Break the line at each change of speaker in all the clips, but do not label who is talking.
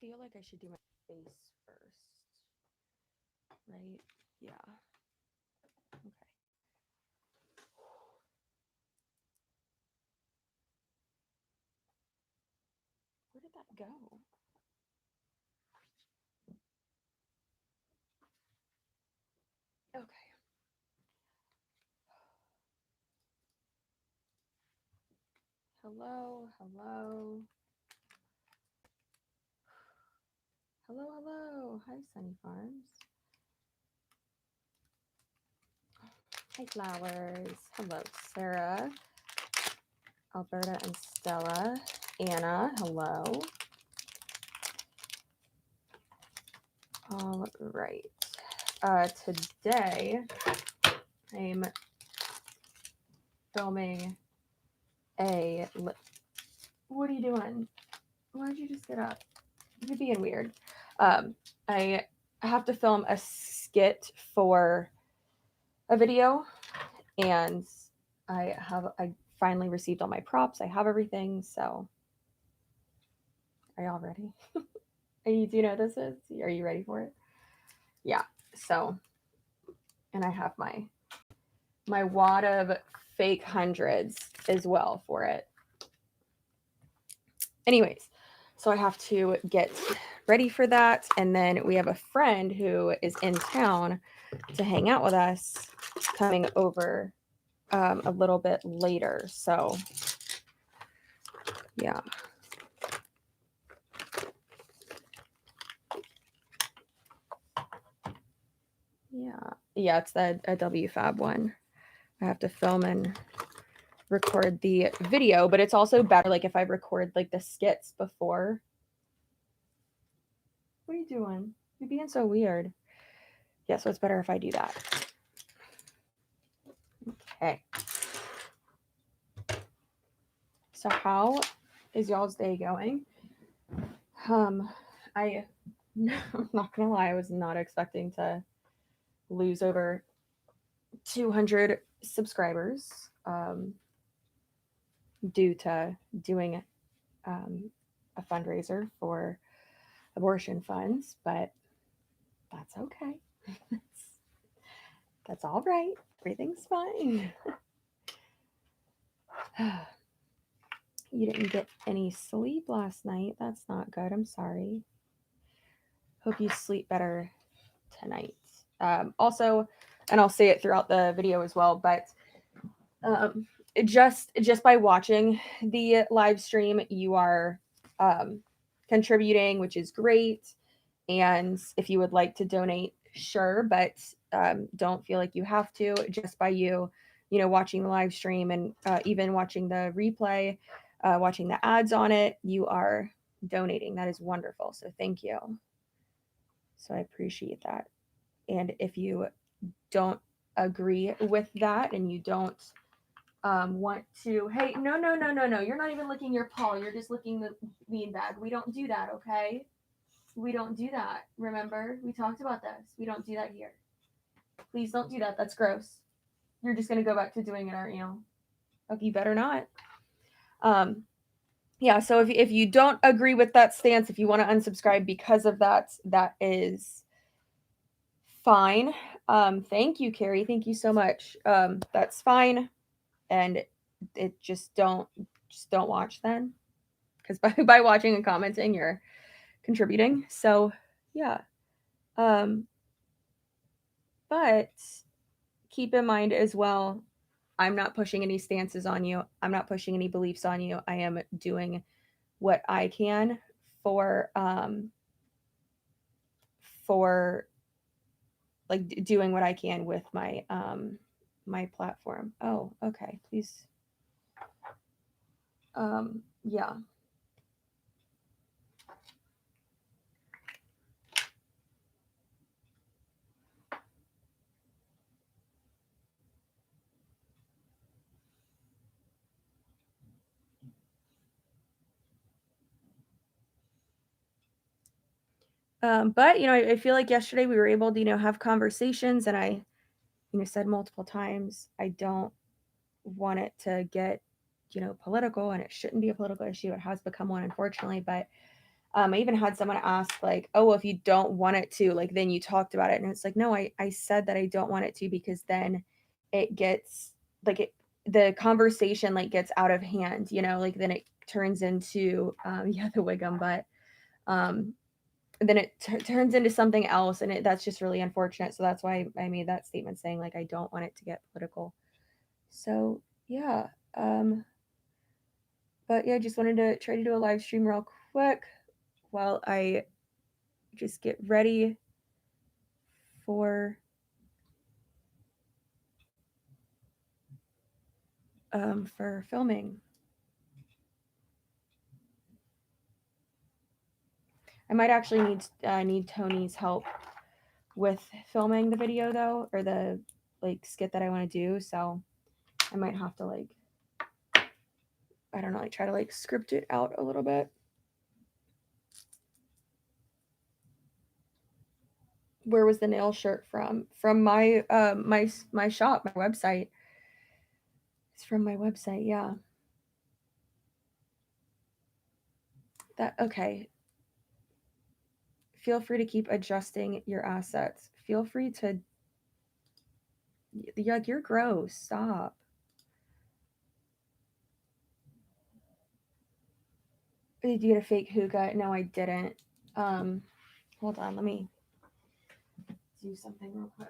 feel like I should do my face first, right? Yeah. Okay. Where did that go? Okay. Hello, hello. Hello, hello. Hi, Sunny Farms. Hi, Flowers. Hello, Sarah, Alberta, and Stella. Anna, hello. All right. Today, I'm filming a... What are you doing? Why did you just get up? You're being weird. I have to film a skit for a video, and I finally received all my props. I have everything, so are y'all ready? Do you know what this is? Are you ready for it? Yeah. So, and I have my wad of fake hundreds as well for it. Anyways, so I have to get ready for that, and then we have a friend who is in town to hang out with us coming over a little bit later. So yeah. Yeah, it's a WFAB one. I have to film and record the video, but it's also better like if I record like the skits before. What are you doing? You're being so weird. Yeah, so it's better if I do that. Okay. So how is y'all's day going? I'm not gonna lie, I was not expecting to lose over 200 subscribers due to doing a fundraiser for abortion funds, but that's okay. That's all right. Everything's fine. You didn't get any sleep last night. That's not good. I'm sorry. Hope you sleep better tonight. Also, and I'll say it throughout the video as well, but just by watching the live stream, you are contributing, which is great. And if you would like to donate, sure, but don't feel like you have to. Just by you watching the live stream and even watching the replay, watching the ads on it, you are donating. That is wonderful. So thank you. So I appreciate that. And if you don't agree with that and you don't want to, hey, no, you're not even licking your paw. You're just licking the bean bag. We don't do that, okay? We don't do that. Remember, we talked about this. We don't do that here. Please don't do that. That's gross. You're just gonna go back to doing it, aren't you? Okay, you better not. Yeah. So if you don't agree with that stance, if you want to unsubscribe because of that, that is fine. Thank you, Carrie. Thank you so much. That's fine. And it just don't watch then, because by watching and commenting, you're contributing. So yeah. But keep in mind as well, I'm not pushing any stances on you. I'm not pushing any beliefs on you. I am doing what I can for like doing what I can with my my platform. Oh, okay. Please. Yeah. But I feel like yesterday we were able to have conversations, and I said multiple times I don't want it to get political, and it shouldn't be a political issue. It has become one, unfortunately, but I even had someone ask like, oh, well, if you don't want it to, like, then you talked about it. And it's like, no, I said that I don't want it to, because then it gets like the conversation like gets out of hand, like then it turns into, yeah, the Wiggum, but then it turns into something else. And that's just really unfortunate. So that's why I made that statement saying like, I don't want it to get political. So yeah. But yeah, just wanted to try to do a live stream real quick while I just get ready for filming. I might actually need Tony's help with filming the video though, or the like skit that I want to do. So I might have to like, I don't know, like try to like script it out a little bit. Where was the nail shirt from? From my my shop, my website. It's from my website, yeah. That okay. Feel free to keep adjusting your assets. Feel free to, you're gross. Stop. Did you get a fake hookah? No, I didn't. Hold on, let me do something real quick.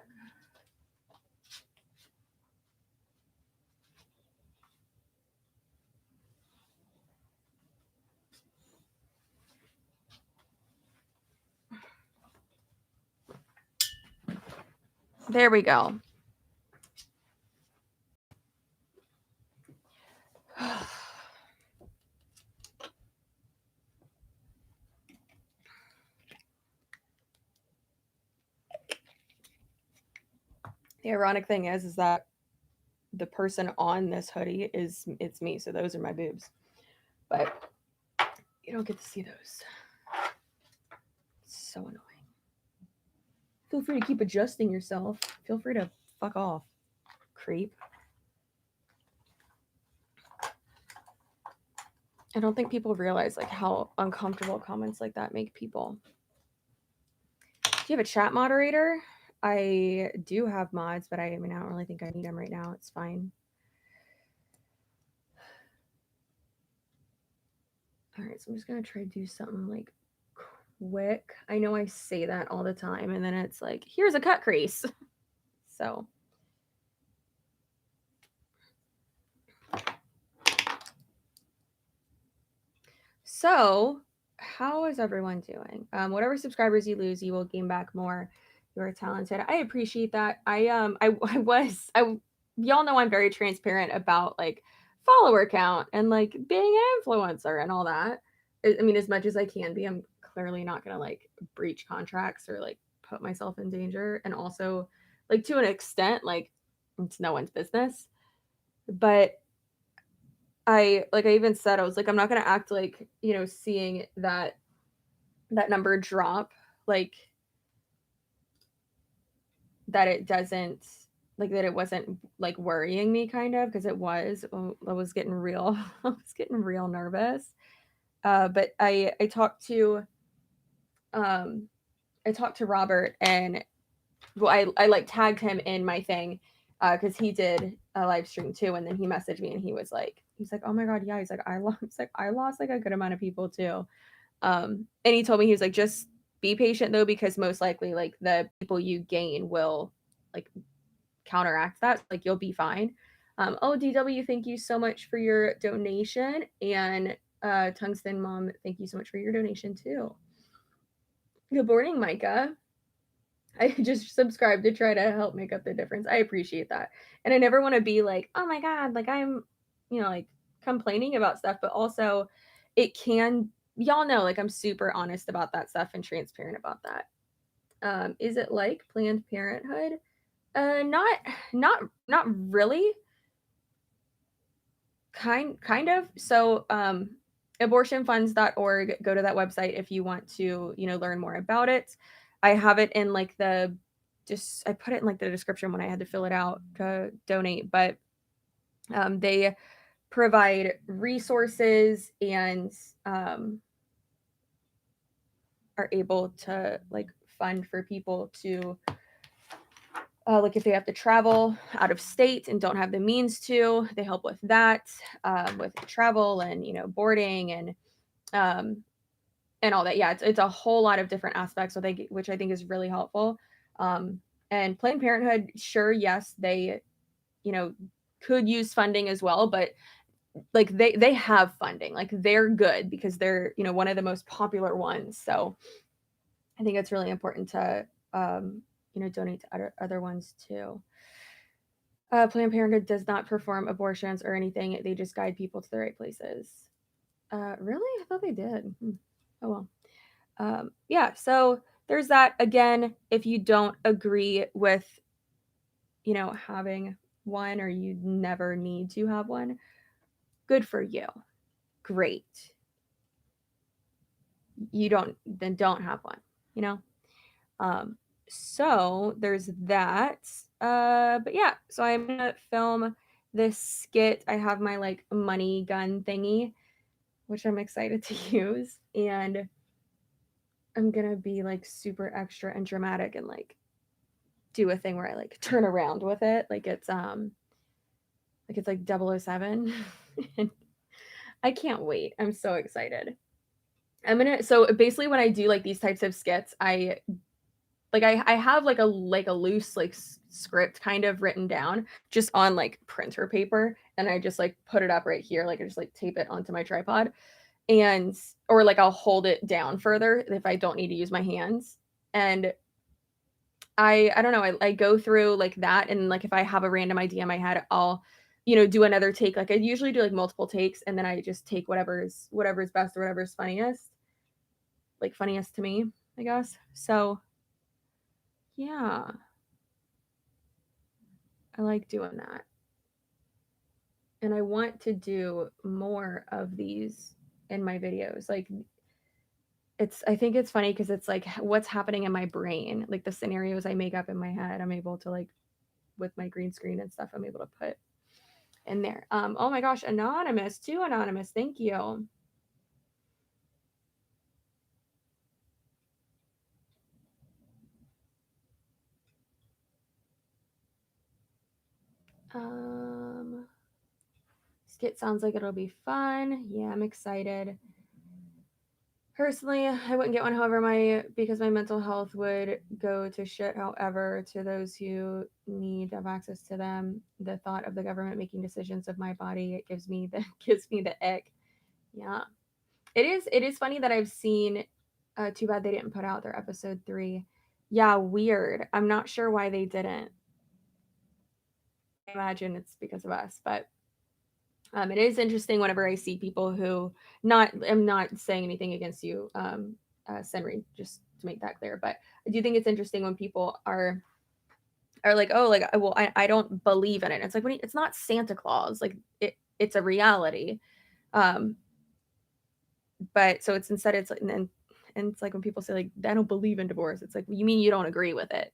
There we go. The ironic thing is that the person on this hoodie it's me, so those are my boobs. But you don't get to see those. It's so annoying. Feel free to keep adjusting yourself. Feel free to fuck off, creep. I don't think people realize like how uncomfortable comments like that make people. Do you have a chat moderator? I do have mods, but I don't really think I need them right now. It's fine. All right, so I'm just gonna try to do something like quick. I know I say that all the time, and then it's like, here's a cut crease. So how is everyone doing? Whatever subscribers you lose, you will gain back more. You are talented. I appreciate that. Y'all know I'm very transparent about like follower count and like being an influencer and all that. I mean, as much as I can be, I'm clearly not gonna like breach contracts or like put myself in danger. And also, like to an extent, like it's no one's business. But I even said, I was like, I'm not gonna act like, seeing that number drop, like that it doesn't, like that it wasn't like worrying me, kind of, because it was. I was getting real I was getting real nervous. But I talked to Robert, and well, I like tagged him in my thing, because he did a live stream too, and then he messaged me and he's like, oh my god, yeah, he's like, I lost like a good amount of people too. And he told me, he was like, just be patient though, because most likely like the people you gain will like counteract that, like you'll be fine. Oh, DW, thank you so much for your donation, and Tungsten Mom, thank you so much for your donation too. Good morning, Micah. I just subscribed to try to help make up the difference. I appreciate that. And I never want to be like, oh my God, like I'm, like complaining about stuff, but also it can, y'all know, like I'm super honest about that stuff and transparent about that. Is it like Planned Parenthood? Not really. Kind of. So, abortionfunds.org, go to that website if you want to, learn more about it. I have it in like I put it in like the description when I had to fill it out to donate, but they provide resources and are able to like fund for people to like if they have to travel out of state and don't have the means to, they help with that, with travel and, you know, boarding and all that. Yeah, it's a whole lot of different aspects, which I think is really helpful. And Planned Parenthood, sure, yes, they, you know, could use funding as well, but like they have funding, like they're good because they're, you know, one of the most popular ones. So I think it's really important to, you know, donate to other ones too. Planned Parenthood does not perform abortions or anything. They just guide people to the right places. Really? I thought they did. Oh well. Yeah, so there's that. Again, if you don't agree with, you know, having one or you never need to have one, good for you. Great. You don't have one, you know? So there's that. But yeah, so I'm gonna film this skit. I have my like money gun thingy, which I'm excited to use, and I'm gonna be like super extra and dramatic and like do a thing where I like turn around with it like it's like 007. And I can't wait. I'm so excited. So basically when I do like these types of skits, I have like a loose like script kind of written down just on like printer paper, and I just like put it up right here, like I just like tape it onto my tripod, and or like I'll hold it down further if I don't need to use my hands. And I don't know, I go through like that, and like if I have a random idea in my head, I'll, you know, do another take. Like I usually do like multiple takes, and then I just take whatever's best or whatever's funniest, like funniest to me, I guess. So yeah, I like doing that. And I want to do more of these in my videos. Like I think it's funny because it's like what's happening in my brain, like the scenarios I make up in my head, I'm able to like with my green screen and stuff, I'm able to put in there. Oh my gosh, anonymous, too anonymous. Thank you. Skit sounds like it'll be fun. Yeah, I'm excited. Personally, I wouldn't get one, however, because my mental health would go to shit. However, to those who need to have access to them, the thought of the government making decisions of my body, it gives me the gives me the ick. Yeah. It is funny that I've seen too bad they didn't put out their episode 3. Yeah, weird. I'm not sure why they didn't. I imagine it's because of us, but it is interesting whenever I see people who I'm not saying anything against you, Senri, just to make that clear. But I do think it's interesting when people are like, oh, like, well, I don't believe in it. It's like, it's not Santa Claus. Like it's a reality. But so it's instead it's like, and it's like when people say like, I don't believe in divorce. It's like, well, you mean you don't agree with it?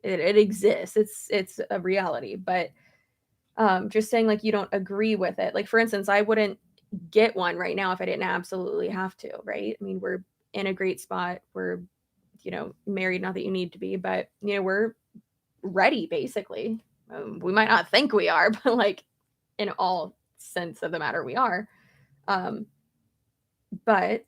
It exists. It's a reality. But just saying like you don't agree with it. Like for instance, I wouldn't get one right now if I didn't absolutely have to, right? I mean, we're in a great spot. We're, you know, married, not that you need to be, but you know, we're ready basically. We might not think we are, but like in all sense of the matter, we are. But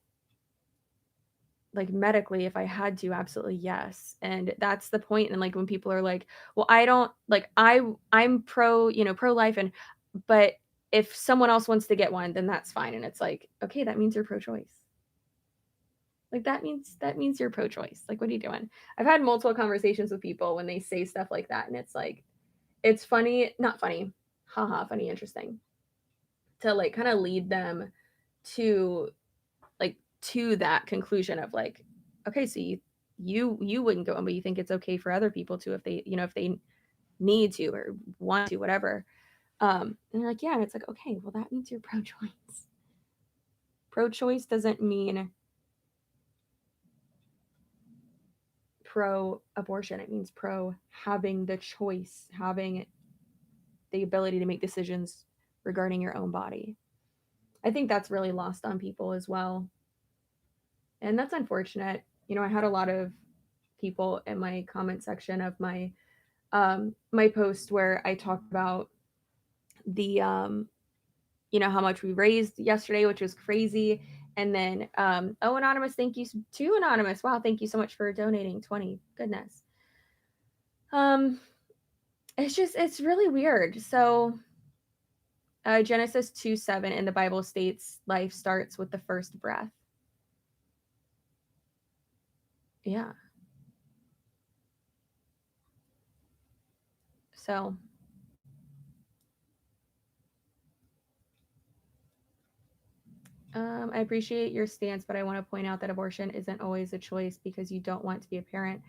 like medically, if I had to, absolutely yes. And that's the point. And like when people are like, well, I don't like I'm pro, you know, pro life, and but if someone else wants to get one, then that's fine. And it's like, okay, that means you're pro choice. Like that means you're pro choice. Like, what are you doing? I've had multiple conversations with people when they say stuff like that, and it's like, it's funny, not funny, haha, funny, interesting, to like kind of lead them to like to that conclusion of like, okay, so you wouldn't go on, but you think it's okay for other people to if they, you know, if they need to or want to, whatever. And they're like, yeah, and it's like, okay, well that means you're pro-choice. Pro-choice doesn't mean pro-abortion. It means pro having the choice, having the ability to make decisions regarding your own body. I think that's really lost on people as well. And that's unfortunate. I had a lot of people in my comment section of my post where I talked about the how much we raised yesterday, which was crazy. And then oh, anonymous, thank you to anonymous. Wow, thank you so much for donating 20. Goodness. It's really weird. So Genesis 2:7 in the Bible states life starts with the first breath. Yeah. So I appreciate your stance, but I want to point out that abortion isn't always a choice because you don't want to be a parent.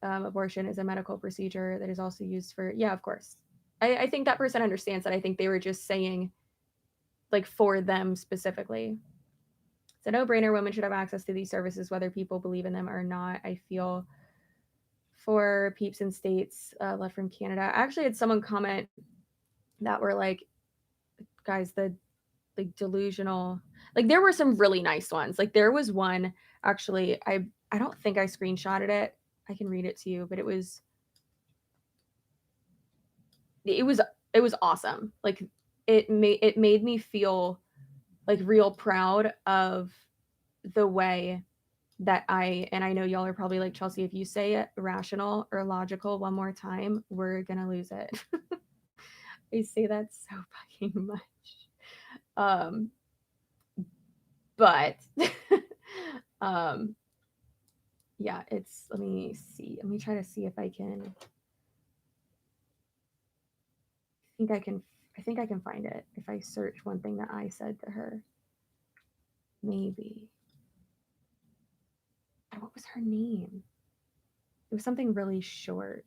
Abortion is a medical procedure that is also used for, yeah, of course. I think that person understands that. I think they were just saying, like, for them specifically. It's a no-brainer. Women should have access to these services, whether people believe in them or not. I feel for peeps in states left from Canada. I actually had someone comment that were like, guys, the like delusional, like there were some really nice ones. Like there was one actually, I don't think I screenshotted it. I can read it to you, but it was awesome. Like it made me feel like real proud of the way that and I know y'all are probably like, Chelsea, if you say it rational or logical one more time, we're gonna lose it. I say that so fucking much. But yeah, let me see. Let me try to see if I can. I think I can find it if I search one thing that I said to her. Maybe. What was her name? It was something really short.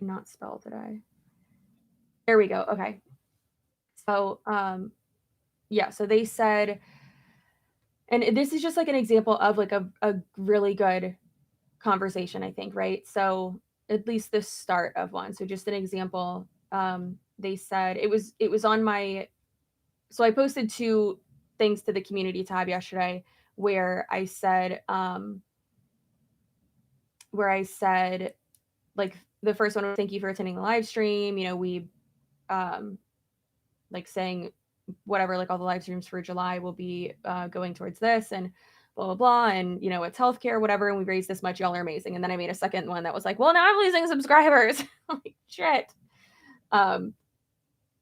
Not spelled, did I? There we go. Okay. So, yeah, so they said, and this is just like an example of like a really good conversation, I think, right? So at least the start of one. So just an example. They said it was on my, so I posted 2 things to the community tab yesterday where I said like the first one was thank you for attending the live stream. We like saying whatever, like all the live streams for July will be going towards this and blah blah blah, and it's healthcare, whatever, and we raised this much, y'all are amazing. And then I made a second one that was like, well, now I'm losing subscribers. Like shit.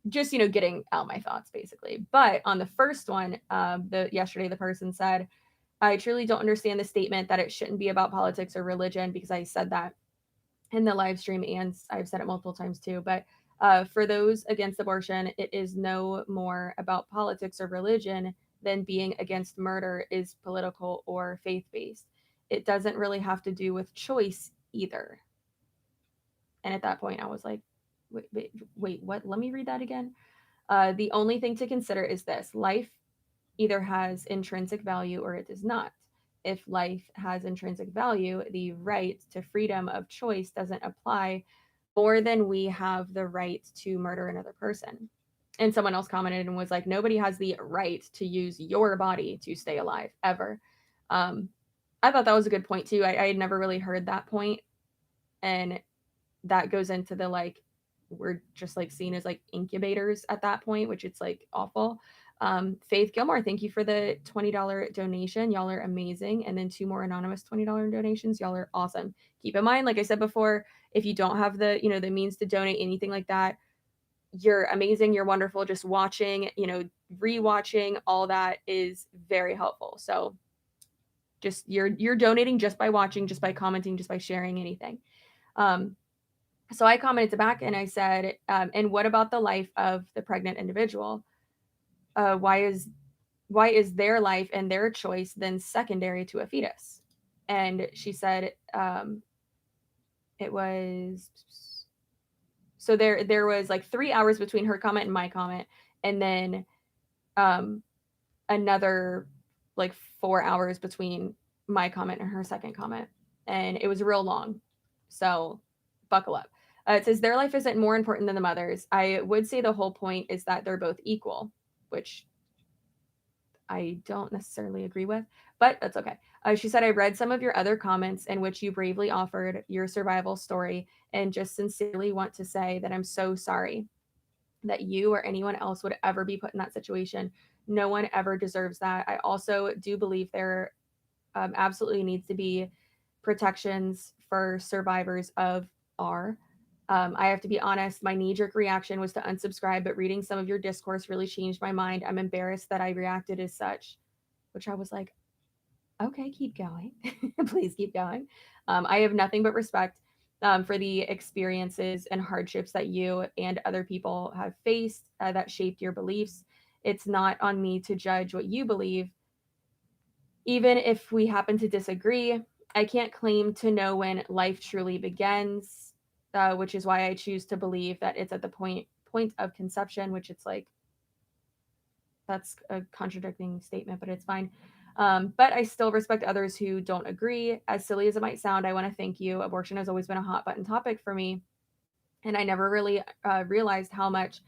Just getting out my thoughts basically. But on the first one, yesterday the person said, I truly don't understand the statement that it shouldn't be about politics or religion, because I said that in the live stream and I've said it multiple times too. But for those against abortion, it is no more about politics or religion than being against murder is political or faith-based. It doesn't really have to do with choice either. And at that point, I was like, wait, what? Let me read that again. The only thing to consider is this: life either has intrinsic value or it does not. If life has intrinsic value, the right to freedom of choice doesn't apply more than we have the right to murder another person. And someone else commented and was like, nobody has the right to use your body to stay alive, ever. I thought that was a good point too. I had never really heard that point. And that goes into the like, we're just like seen as like incubators at that point, which it's like awful. Faith Gilmore, thank you for the $20 donation. Y'all are amazing. And then 2 more anonymous $20 donations. Y'all are awesome. Keep in mind, like I said before, if you don't have the, the means to donate anything like that, you're amazing. You're wonderful. Just watching, rewatching, all that is very helpful. So just you're donating just by watching, just by commenting, just by sharing anything. So I commented back and I said, and what about the life of the pregnant individual? Why is their life and their choice then secondary to a fetus? And she said, it was, so there was like 3 hours between her comment and my comment, and then another like 4 hours between my comment and her second comment, and it was real long. So buckle up. It says their life isn't more important than the mother's. I would say the whole point is that they're both equal, which I don't necessarily agree with, but that's okay. She said, I read some of your other comments in which you bravely offered your survival story and just sincerely want to say that I'm so sorry that you or anyone else would ever be put in that situation. No one ever deserves that. I also do believe there absolutely needs to be protections for survivors of R. I have to be honest, my knee jerk reaction was to unsubscribe, but reading some of your discourse really changed my mind. I'm embarrassed that I reacted as such, which I was like, okay, keep going. Please keep going. I have nothing but respect for the experiences and hardships that you and other people have faced that shaped your beliefs. It's not on me to judge what you believe, even if we happen to disagree. I can't claim to know when life truly begins, which is why I choose to believe that it's at the point of conception, which it's like that's a contradicting statement, but it's fine. But I still respect others who don't agree. As silly as it might sound, I want to thank you. Abortion has always been a hot button topic for me, and I never really realized how much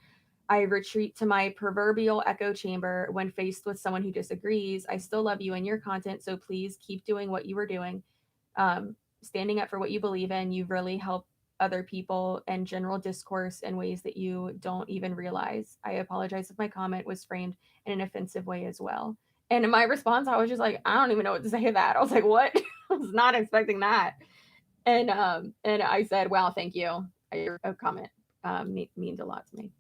I retreat to my proverbial echo chamber when faced with someone who disagrees. I still love you and your content, so please keep doing what you were doing. Standing up for what you believe in, you've really helped other people and general discourse in ways that you don't even realize. I apologize if my comment was framed in an offensive way as well. And in my response, I was just like, I don't even know what to say to that. I was like, what? I was not expecting that. And I said, wow, thank you. Your comment means a lot to me.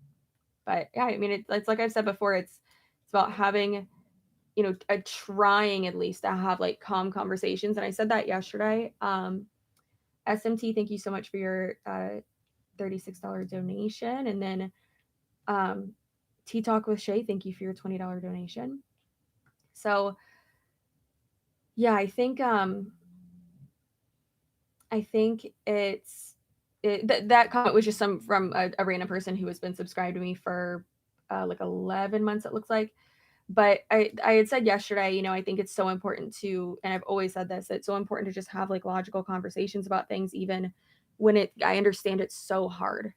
But yeah, I mean, it's like I've said before, it's about having, trying at least to have like calm conversations. And I said that yesterday. SMT, thank you so much for your $36 donation. And then Tea Talk with Shay, thank you for your $20 donation. So yeah, I think that comment was just from a random person who has been subscribed to me for like 11 months, it looks like. But I had said yesterday, I think it's so important to, and I've always said this, it's so important to just have like logical conversations about things, even when I understand it's so hard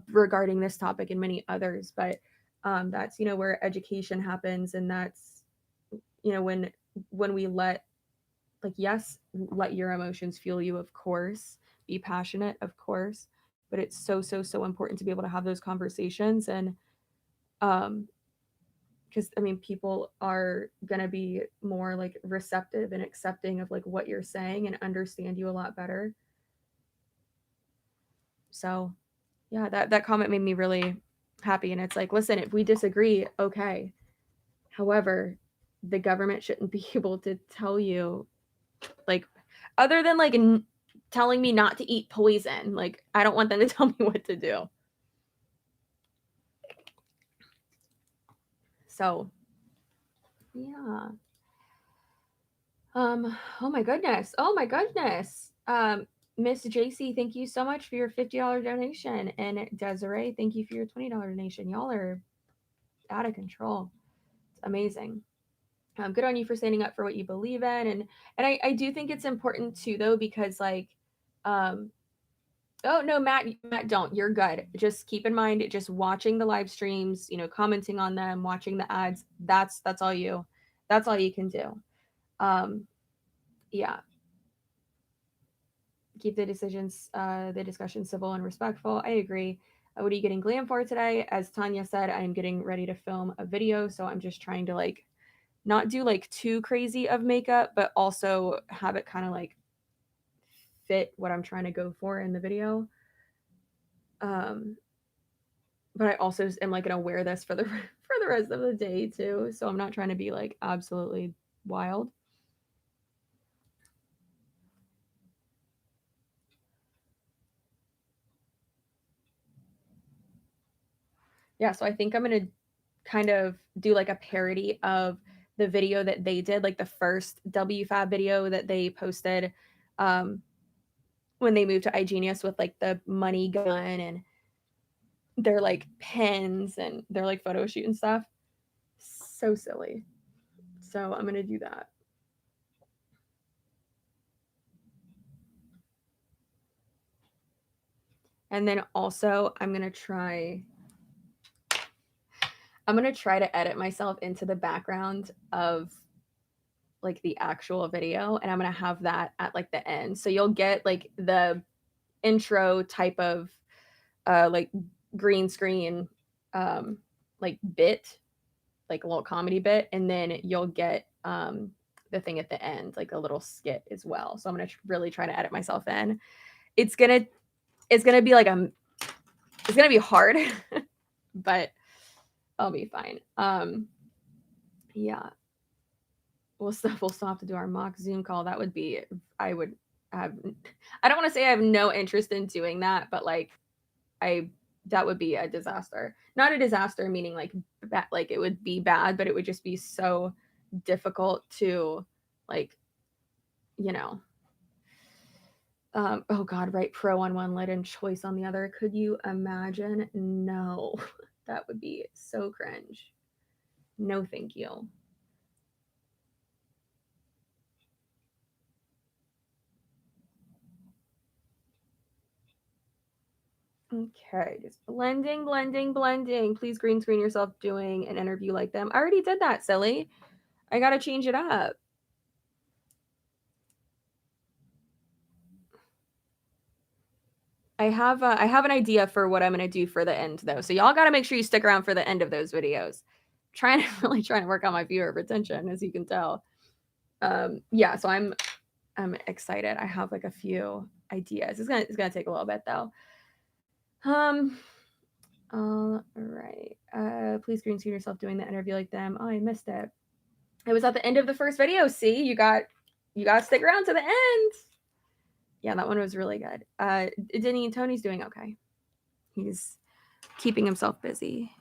regarding this topic and many others. But that's, where education happens. And that's, when we let, like, yes, let your emotions fuel you, of course, be passionate, of course, but it's so important to be able to have those conversations. And because I mean, people are gonna be more like receptive and accepting of like what you're saying and understand you a lot better. So yeah, that comment made me really happy. And it's like, listen, if we disagree, okay. However, the government shouldn't be able to tell you, like, other than like telling me not to eat poison. Like, I don't want them to tell me what to do. So yeah. Oh my goodness. Oh my goodness. Miss JC, thank you so much for your $50 donation. And Desiree, thank you for your $20 donation. Y'all are out of control. It's amazing. Good on you for standing up for what you believe in. And I do think it's important too, though, because like, oh no, Matt, don't. You're good. Just keep in mind, just watching the live streams, commenting on them, watching the ads. That's all you. That's all you can do. Yeah. Keep the discussion civil and respectful. I agree. What are you getting Glam for today? As Tanya said, I am getting ready to film a video, so I'm just trying to like not do like too crazy of makeup, but also have it kind of like fit what I'm trying to go for in the video. But I also am like gonna wear this for the for the rest of the day too, so I'm not trying to be like absolutely wild. Yeah, so I think I'm gonna kind of do like a parody of the video that they did, like the first WFAB video that they posted when they moved to iGenius with like the money gun and their like pens and their like photo shoot and stuff. So silly. So I'm gonna do that. And then also I'm gonna try I'm going to try to edit myself into the background of like the actual video, and I'm going to have that at like the end. So you'll get like the intro type of like green screen like bit, like a little comedy bit, and then you'll get the thing at the end, like a little skit as well. So I'm going to really try to edit myself in. It's going to be like it's going to be hard, but I'll be fine. Yeah. We'll still have to do our mock Zoom call. That would be, I don't want to say I have no interest in doing that, but like that would be a disaster. Not a disaster meaning like like it would be bad, but it would just be so difficult to like, you know, oh God, write pro on one lid and choice on the other. Could you imagine? No, that would be so cringe. No, thank you. Okay, just blending. Please green screen yourself doing an interview like them. I already did that, silly. I gotta change it up. I have an idea for what I'm gonna do for the end though. So y'all gotta make sure you stick around for the end of those videos. Really trying to work on my viewer retention, as you can tell. Yeah, so I'm excited. I have like a few ideas. It's gonna take a little bit though. All right. Please green screen yourself doing the interview like them. Oh, I missed it. It was at the end of the first video. See, you got to stick around to the end. Yeah, that one was really good. Denny and Tony's doing okay. He's keeping himself busy.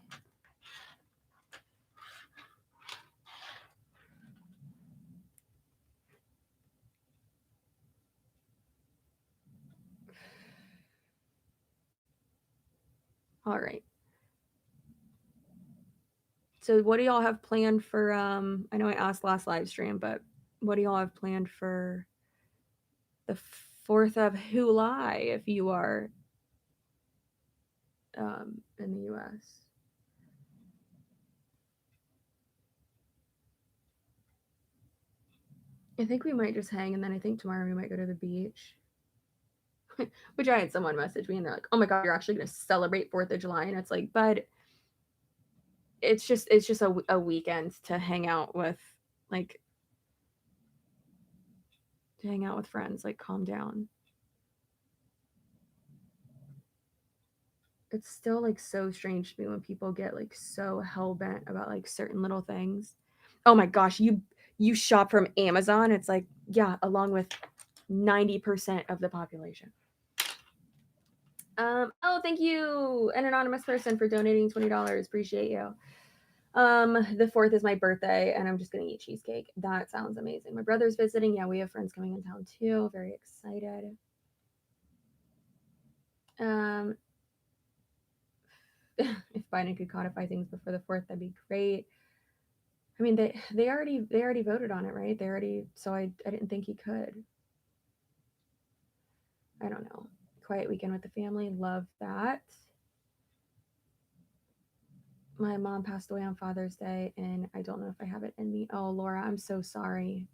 All right. So what do y'all have planned for I know I asked last live stream, but what do y'all have planned for the 4th of July if you are in the US? I think we might just hang, and then I think tomorrow we might go to the beach. Which I had someone message me and they're like, "Oh my God, you're actually going to celebrate 4th of July?" And it's like, but it's just a weekend to hang out with friends. Like, calm down. It's still like so strange to me when people get like so hell bent about like certain little things. Oh my gosh, you shop from Amazon? It's like, yeah, along with 90% of the population. Oh, thank you, an anonymous person, for donating $20. Appreciate you. The 4th is my birthday, and I'm just gonna eat cheesecake. That sounds amazing. My brother's visiting. Yeah, we have friends coming in town too. Very excited. If Biden could codify things before the 4th, that'd be great. I mean, they already voted on it, right? So I didn't think he could. I don't know. Quiet weekend with the family. Love that. My mom passed away on Father's Day, and I don't know if I have it in me. Oh, Laura, I'm so sorry.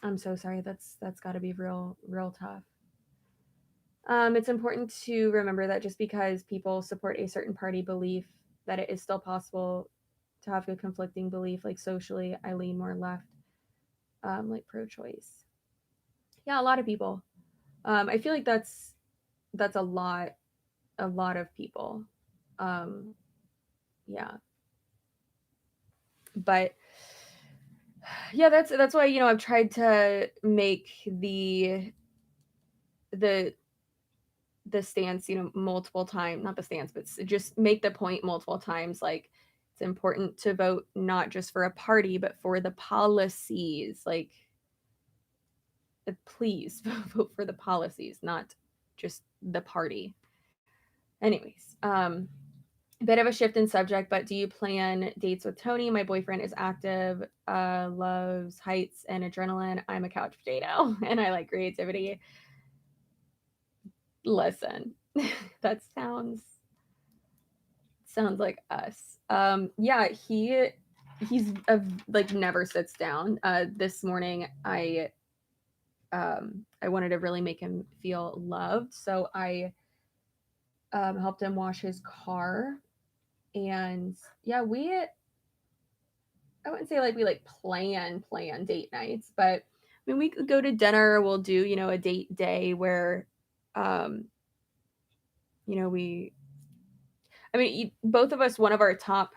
I'm so sorry. That's got to be real tough. It's important to remember that just because people support a certain party belief, that it is still possible to have a conflicting belief. Like socially, I lean more left, like pro-choice. Yeah, a lot of people. I feel like that's a lot of people. Yeah, but yeah, that's why, I've tried to make the stance, multiple times, not the stance, but just make the point multiple times. Like, it's important to vote not just for a party, but for the policies. Like, please vote for the policies, not just the party. Anyways, bit of a shift in subject, but do you plan dates with Tony? My boyfriend is active, loves heights and adrenaline. I'm a couch potato and I like creativity. Listen, that sounds Sounds like us. Yeah, he's like never sits down. This morning I wanted to really make him feel loved, so I helped him wash his car, and yeah, I wouldn't say like we like plan date nights, but I mean we could go to dinner. We'll do a date day where, um, we. I mean, both of us. One of our top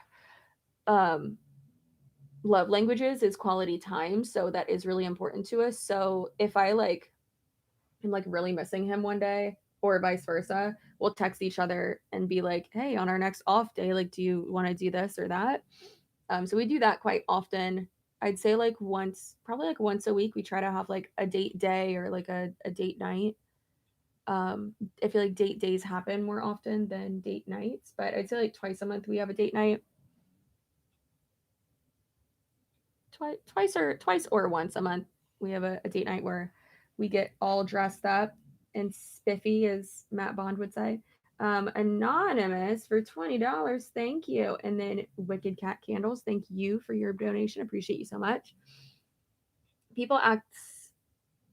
um, love languages is quality time, so that is really important to us. So if I like am like really missing him one day, or vice versa, we'll text each other and be like, "Hey, on our next off day, like, do you want to do this or that?" So we do that quite often. I'd say like probably like once a week, we try to have like a date day or like a date night. I feel like date days happen more often than date nights, but I'd say like twice a month we have a date night. Twice or once a month we have a date night where we get all dressed up and spiffy, as Matt Bond would say. Anonymous for $20, thank you. And then Wicked Cat Candles, thank you for your donation, appreciate you so much. People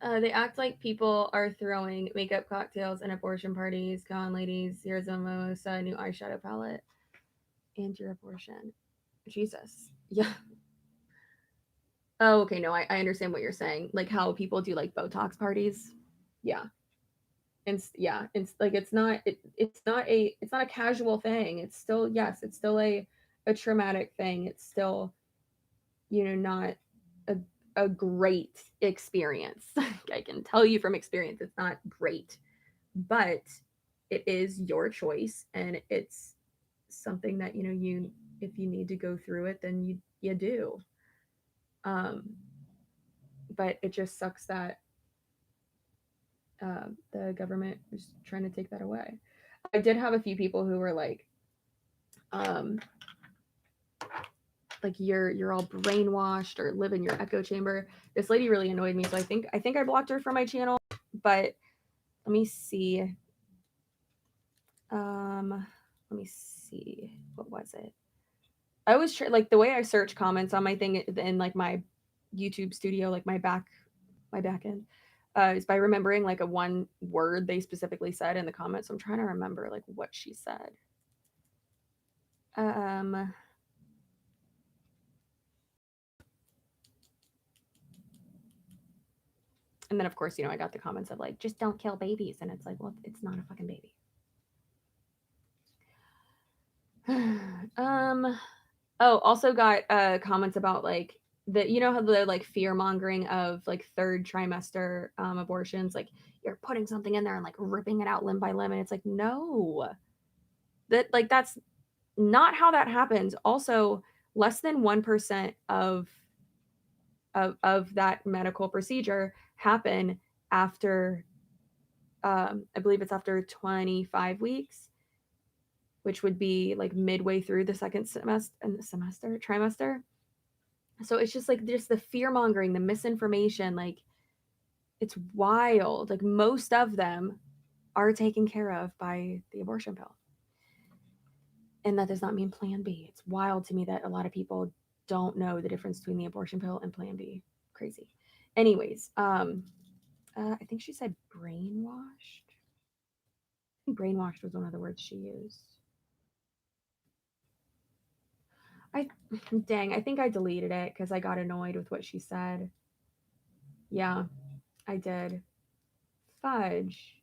they act like people are throwing makeup cocktails and abortion parties. Come on, ladies, here's a mimosa, new eyeshadow palette, and your abortion. Jesus. Yeah. Oh, okay. No, I understand what you're saying. Like how people do like Botox parties. Yeah. And yeah, it's like it's not a casual thing. It's still, yes, it's still a traumatic thing. It's still, not a a great experience. I can tell you from experience it's not great, but it is your choice, and it's something that, if you need to go through it, then you do. Um but it just sucks that the government is trying to take that away. I did have a few people who were um, like you're all brainwashed or live in your echo chamber. This lady really annoyed me, so I think I blocked her from my channel. But let me see. Let me see. What was it? I was like the way I search comments on my thing in like my YouTube studio, like my back end, is by remembering like a one word they specifically said in the comments. So I'm trying to remember like what she said. Um, and then of course, I got the comments of like, just don't kill babies. And it's like, well, it's not a fucking baby. Also got comments about like how the like fear mongering of like third trimester abortions, like you're putting something in there and like ripping it out limb by limb. And it's like, no, that's not how that happens. Also, less than 1% of that medical procedure happen after, I believe it's after 25 weeks, which would be like midway through the second trimester. So it's just like the fear mongering, the misinformation, like it's wild. Like most of them are taken care of by the abortion pill. And that does not mean Plan B. It's wild to me that a lot of people don't know the difference between the abortion pill and Plan B. Crazy. Anyways, I think she said brainwashed. I think brainwashed was one of the words she used. Dang, I think I deleted it because I got annoyed with what she said. Yeah, I did. Fudge.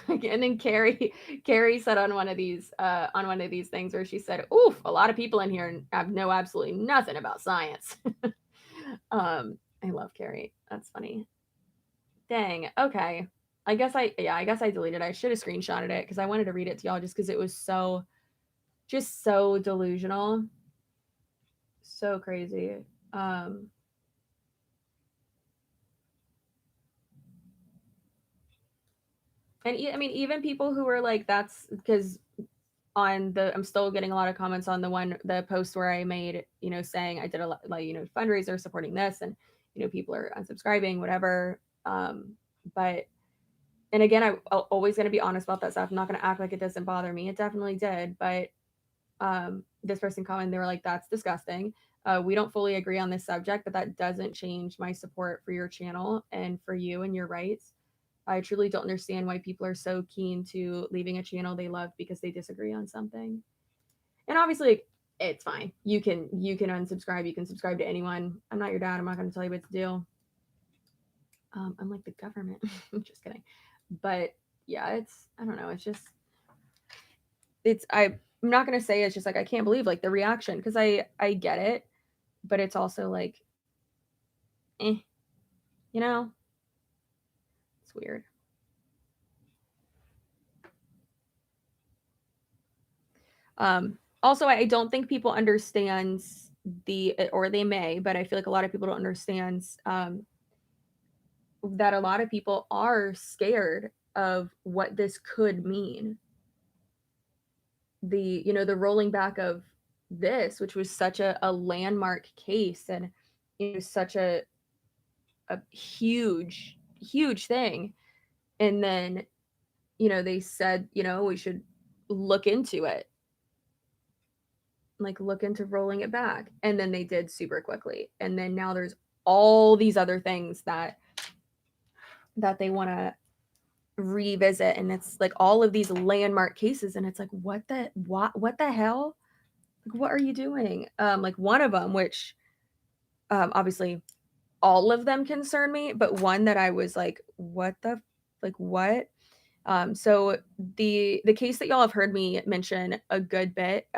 And then Carrie said on one of these things where she said, "Oof, a lot of people in here know absolutely nothing about science." I love Carrie. That's funny. Dang. Okay. I guess I deleted it. I should have screenshotted it because I wanted to read it to y'all just because it was just so delusional. So crazy. And I mean, even people who were like, that's because I'm still getting a lot of comments on the post where I made, saying I did a fundraiser supporting this, and people are unsubscribing, whatever. But, and again, I'm always going to be honest about that stuff. I'm not going to act like it doesn't bother me. It definitely did. But this person commented, they were like, that's disgusting. We don't fully agree on this subject, but that doesn't change my support for your channel and for you and your rights. I truly don't understand why people are so keen to leaving a channel they love because they disagree on something. And obviously, it's fine. You can unsubscribe. You can subscribe to anyone. I'm not your dad. I'm not going to tell you what to do. I'm like the government. I'm just kidding. But yeah, I don't know. I'm not going to say it's just like, I can't believe like the reaction, because I get it, but it's also like, you know, it's weird. Also, I don't think people understand or they may, but I feel like a lot of people don't understand that a lot of people are scared of what this could mean. The rolling back of this, which was such a landmark case, and such a huge thing. And then they said we should look into it, like look into rolling it back, and then they did super quickly. And then now there's all these other things that they want to revisit, and it's like all of these landmark cases, and it's like what the hell, like, what are you doing? Like one of them, which obviously all of them concern me, but one that I was like, what? So the case that y'all have heard me mention a good bit,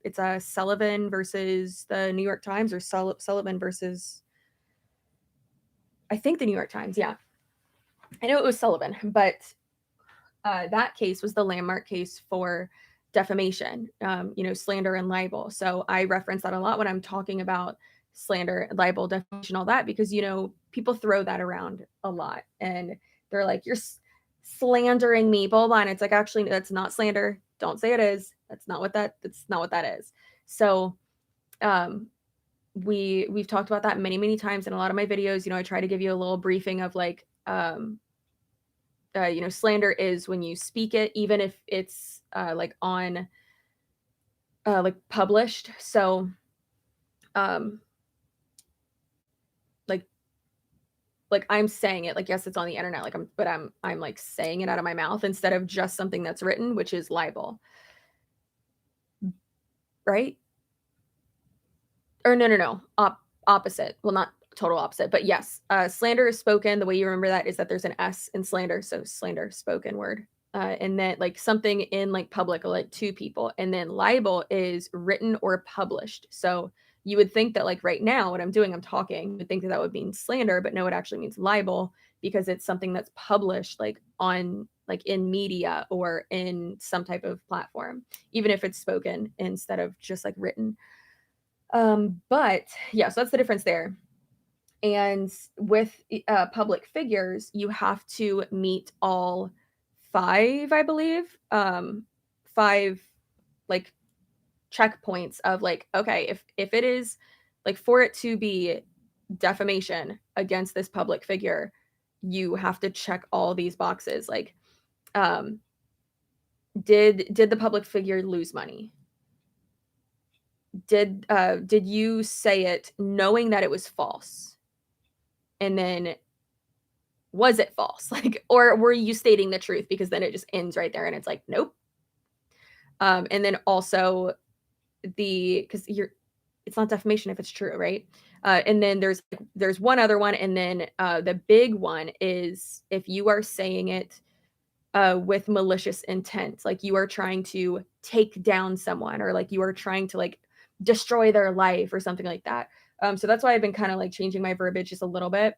it's a Sullivan versus the New York Times, or Sullivan versus, I think, the New York Times. Yeah, I know it was Sullivan, but that case was the landmark case for defamation, slander and libel. So I reference that a lot when I'm talking about slander, libel, defamation, all that, because people throw that around a lot, and they're like, you're slandering me, blah blah. And it's like, actually, that's not slander. Don't say it is. That's not what that is. So we've talked about that many times in a lot of my videos. I try to give you a little briefing of like slander is when you speak it, even if it's like on like published. So like I'm saying it, like, yes, it's on the internet, like I'm like saying it out of my mouth instead of just something that's written, which is libel, right? Or no, opposite. Well, not total opposite, but yes, slander is spoken. The way you remember that is that there's an S in slander, so slander, spoken word. And then like something in like public, or like to people, and then libel is written or published. So you would think that like right now what I'm doing, I'm talking, you would think that would mean slander, but no, it actually means libel, because it's something that's published like on like in media or in some type of platform, even if it's spoken instead of just like written. But yeah, so that's the difference there. And with public figures, you have to meet all 5, I believe, 5 like checkpoints of like, okay, if it is like, for it to be defamation against this public figure, you have to check all these boxes. Like, did the public figure lose money? Did you say it knowing that it was false? And then was it false? Like, or were you stating the truth? Because then it just ends right there, and it's like, nope. And then also because it's not defamation if it's true, right? And then there's one other one, and then the big one is if you are saying it with malicious intent, like you are trying to take down someone, or like you are trying to like destroy their life or something like that. So that's why I've been kind of like changing my verbiage just a little bit,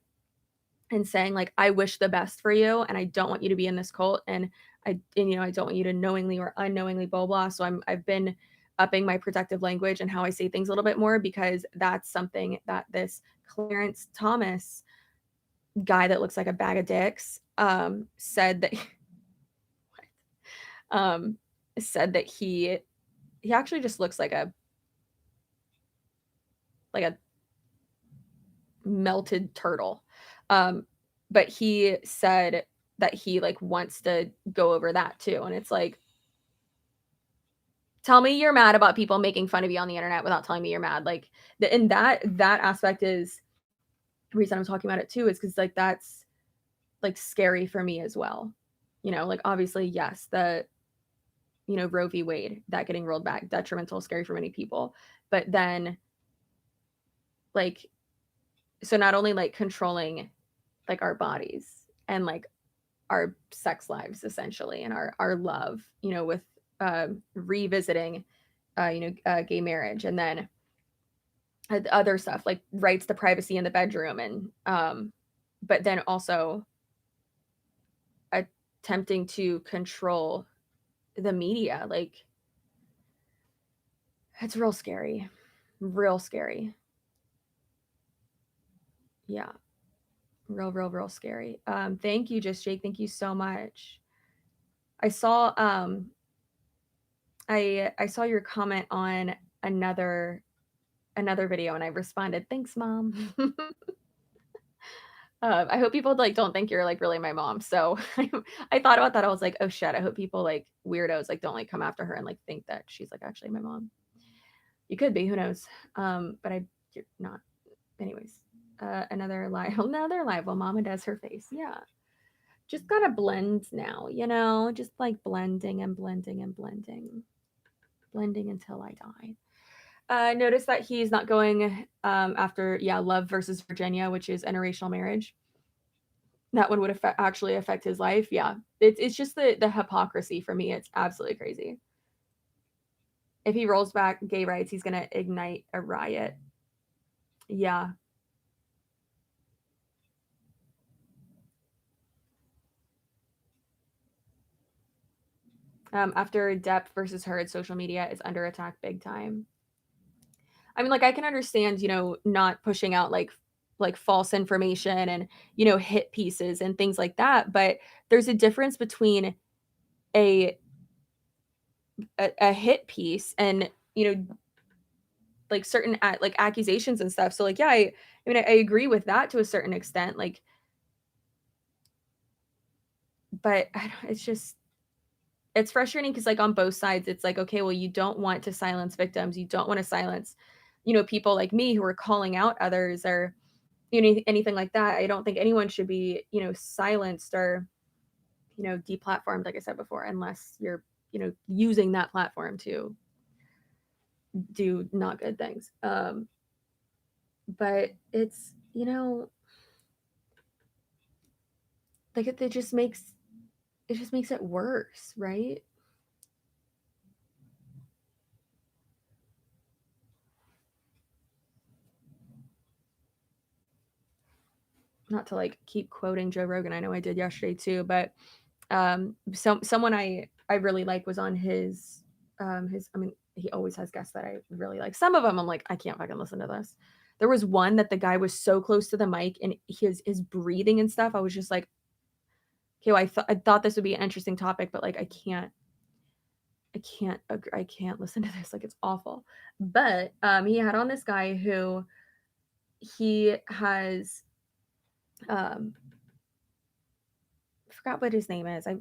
and saying like, I wish the best for you, and I don't want you to be in this cult, and I don't want you to knowingly or unknowingly blah blah. So I've been upping my protective language and how I say things a little bit more, because that's something that this Clarence Thomas guy that looks like a bag of dicks said that said that he actually just looks like a melted turtle. But he said that he like wants to go over that too. And it's like, tell me you're mad about people making fun of you on the internet without telling me you're mad. Like and that aspect is the reason I'm talking about it too, is because like that's like scary for me as well. You know, like obviously, yes, the Roe v. Wade, that getting rolled back, detrimental, scary for many people. But then like, so not only like controlling like our bodies and like our sex lives essentially, and our love, with revisiting gay marriage, and then other stuff like rights to privacy in the bedroom, and but then also attempting to control the media. Like it's real scary. Real scary. Yeah. Real scary. Thank you, Just Jake. Thank you so much. I saw I saw your comment on another video, and I responded, "Thanks, mom." I hope people like don't think you're like really my mom. So I thought about that. I was like, oh shit. I hope people like weirdos like don't like come after her and like think that she's like actually my mom. You could be, who knows? But you're not. Anyways, another live while Mama does her face. Yeah, just gotta blend now, just like blending and blending and blending, blending until I die. Notice that he's not going after Love versus Virginia, which is interracial marriage. That one would actually affect his life. Yeah, it's just the hypocrisy for me. It's absolutely crazy. If he rolls back gay rights, he's gonna ignite a riot. Yeah. After depth versus herd, social media is under attack big time. I mean, like I can understand, not pushing out like false information and hit pieces and things like that, but there's a difference between a hit piece and like certain like accusations and stuff. So like yeah, I mean I agree with that to a certain extent, like, but it's frustrating because like on both sides it's like, okay, well, you don't want to silence victims, you don't want to silence people like me who are calling out others, or anything like that. I don't think anyone should be silenced or deplatformed, like I said before, unless you're using that platform to do not good things. But it's like it just makes it worse, right? Not to like keep quoting Joe Rogan, I know I did yesterday too, but someone I really like was on his I mean, he always has guests that I really like. Some of them I'm like, I can't fucking listen to this. There was one that the guy was so close to the mic and his breathing and stuff. I was just like, okay, well, I thought this would be an interesting topic, but like I can't listen to this. Like it's awful. But he had on this guy who he has forgot what his name is. I'm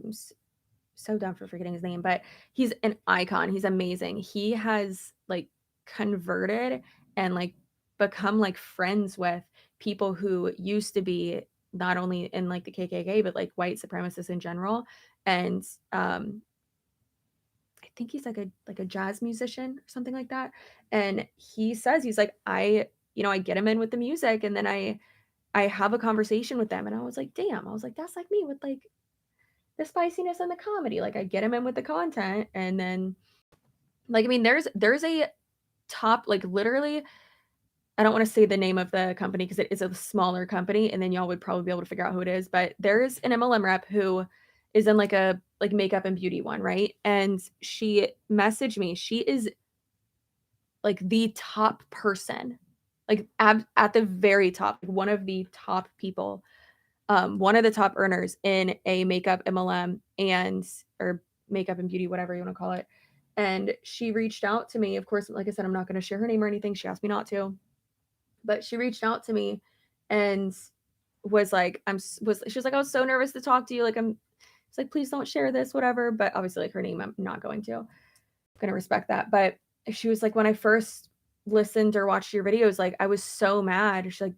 so dumb for forgetting his name, but he's an icon. He's amazing. He has like converted and like become like friends with people who used to be not only in like the KKK but like white supremacists in general. And I think he's like a jazz musician or something like that. And he says he's like, I get him in with the music, and then I have a conversation with them. And I was like, damn, I was like, that's like me with like the spiciness and the comedy. Like I get him in with the content, and then like I mean there's a top, like literally, I don't want to say the name of the company because it is a smaller company, and then y'all would probably be able to figure out who it is, but there's an MLM rep who is in like a like makeup and beauty one, right? And she messaged me. She is like the top person, like at the very top, like one of the top people, one of the top earners in a makeup MLM and or makeup and beauty, whatever you want to call it. And she reached out to me. Of course, like I said, I'm not going to share her name or anything. She asked me not to, but she reached out to me and was like, she was like, I was so nervous to talk to you. Like, it's like, please don't share this, whatever. But obviously, like, her name, I'm not going to respect that. But she was like, when I first listened or watched your videos, like, I was so mad. She's like,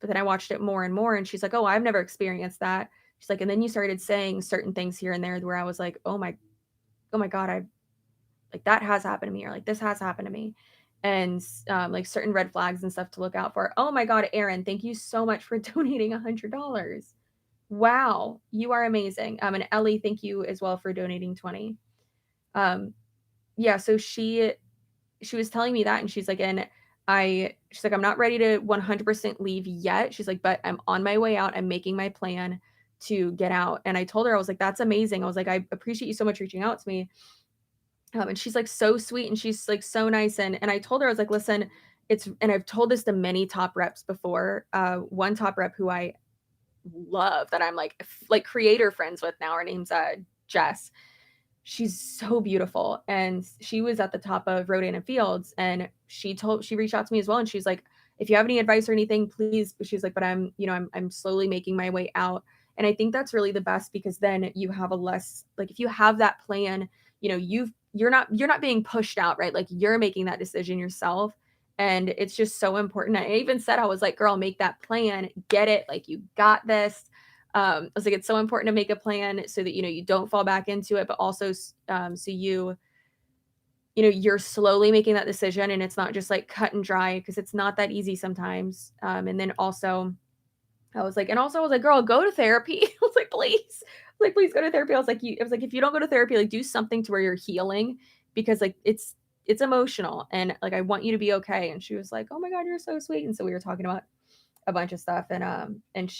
but then I watched it more and more. And she's like, oh, I've never experienced that. She's like, and then you started saying certain things here and there where I was like, oh my God, I like that has happened to me, or like this has happened to me. And like certain red flags and stuff to look out for. Oh my God, Erin, thank you so much for donating $100. Wow, you are amazing. And Ellie, thank you as well for donating 20. Yeah, so she was telling me that, and she's like, she's like, I'm not ready to 100% leave yet. She's like, but I'm on my way out. I'm making my plan to get out. And I told her, I was like, that's amazing. I was like, I appreciate you so much reaching out to me. And she's like so sweet, and she's like so nice. And I told her, I was like, listen, and I've told this to many top reps before. One top rep who I love, that I'm like creator friends with now, her name's Jess. She's so beautiful, and she was at the top of Rodan and Fields, and she reached out to me as well, and she's like, if you have any advice or anything, please. She's like, but I'm slowly making my way out. And I think that's really the best, because then you have a less, like, if you have that plan, you're not being pushed out, right? Like, you're making that decision yourself. And it's just so important. I even said, I was like, girl, make that plan, get it, like, you got this. I was like, it's so important to make a plan so that, you don't fall back into it, but also so you're slowly making that decision, and it's not just like cut and dry, because it's not that easy sometimes. And then also I was like, girl, go to therapy. I was like, please, please go to therapy. I was like, if you don't go to therapy, like, do something to where you're healing, because like it's emotional, and like, I want you to be okay. And she was like, oh my God, you're so sweet. And so we were talking about a bunch of stuff, and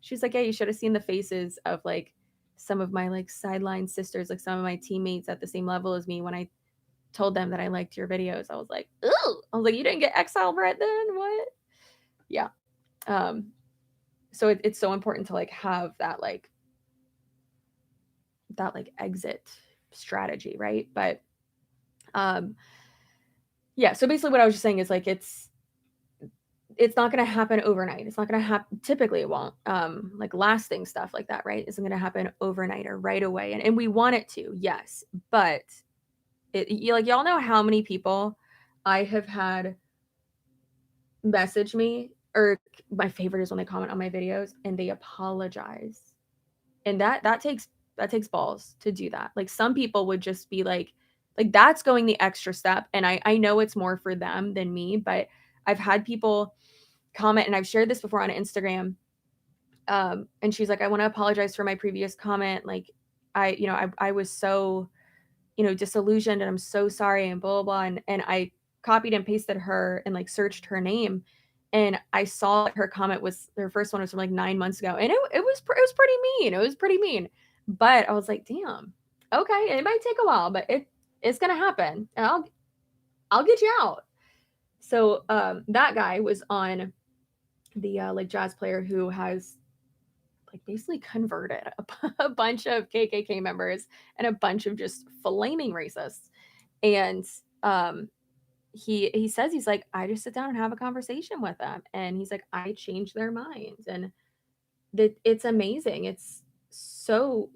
she's like, yeah, you should have seen the faces of like some of my like sideline sisters, like some of my teammates at the same level as me, when I told them that I liked your videos. I was like, ooh, I was like, you didn't get exile Brett then? What? Yeah. So it's so important to like have that like exit strategy, right? But yeah, so basically what I was just saying is like, it's not going to happen overnight. It's not going to happen. Typically it won't, like lasting stuff like that, right? Isn't going to happen overnight or right away. And we want it to, yes, but y'all know how many people I have had message me, or my favorite is when they comment on my videos and they apologize. And that takes balls to do that. Like, some people would just be like that's going the extra step. And I know it's more for them than me, but I've had people comment, and I've shared this before on Instagram. And she's like, I want to apologize for my previous comment. Like, I was so, disillusioned, and I'm so sorry, and blah, blah, blah. And I copied and pasted her and like searched her name. And I saw her comment her first one was from like 9 months ago. And it was pretty mean. It was pretty mean. But I was like, damn, okay. It might take a while, but it's going to happen. And I'll get you out. So that guy was on the like jazz player who has like basically converted a bunch of KKK members and a bunch of just flaming racists. And he says, he's like, I just sit down and have a conversation with them, and he's like, I change their minds. And that it's amazing. It's so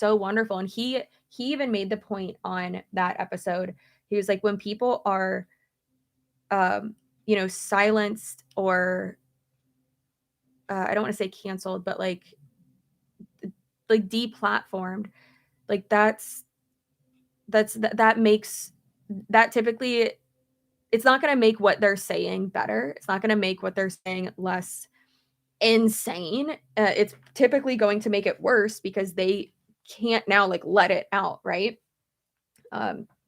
wonderful. And he even made the point on that episode. He was like, when people are silenced, or I don't want to say canceled, but like deplatformed, like that makes that typically, it's not going to make what they're saying better. It's not going to make what they're saying less insane. It's typically going to make it worse, because they can't now like let it out, right?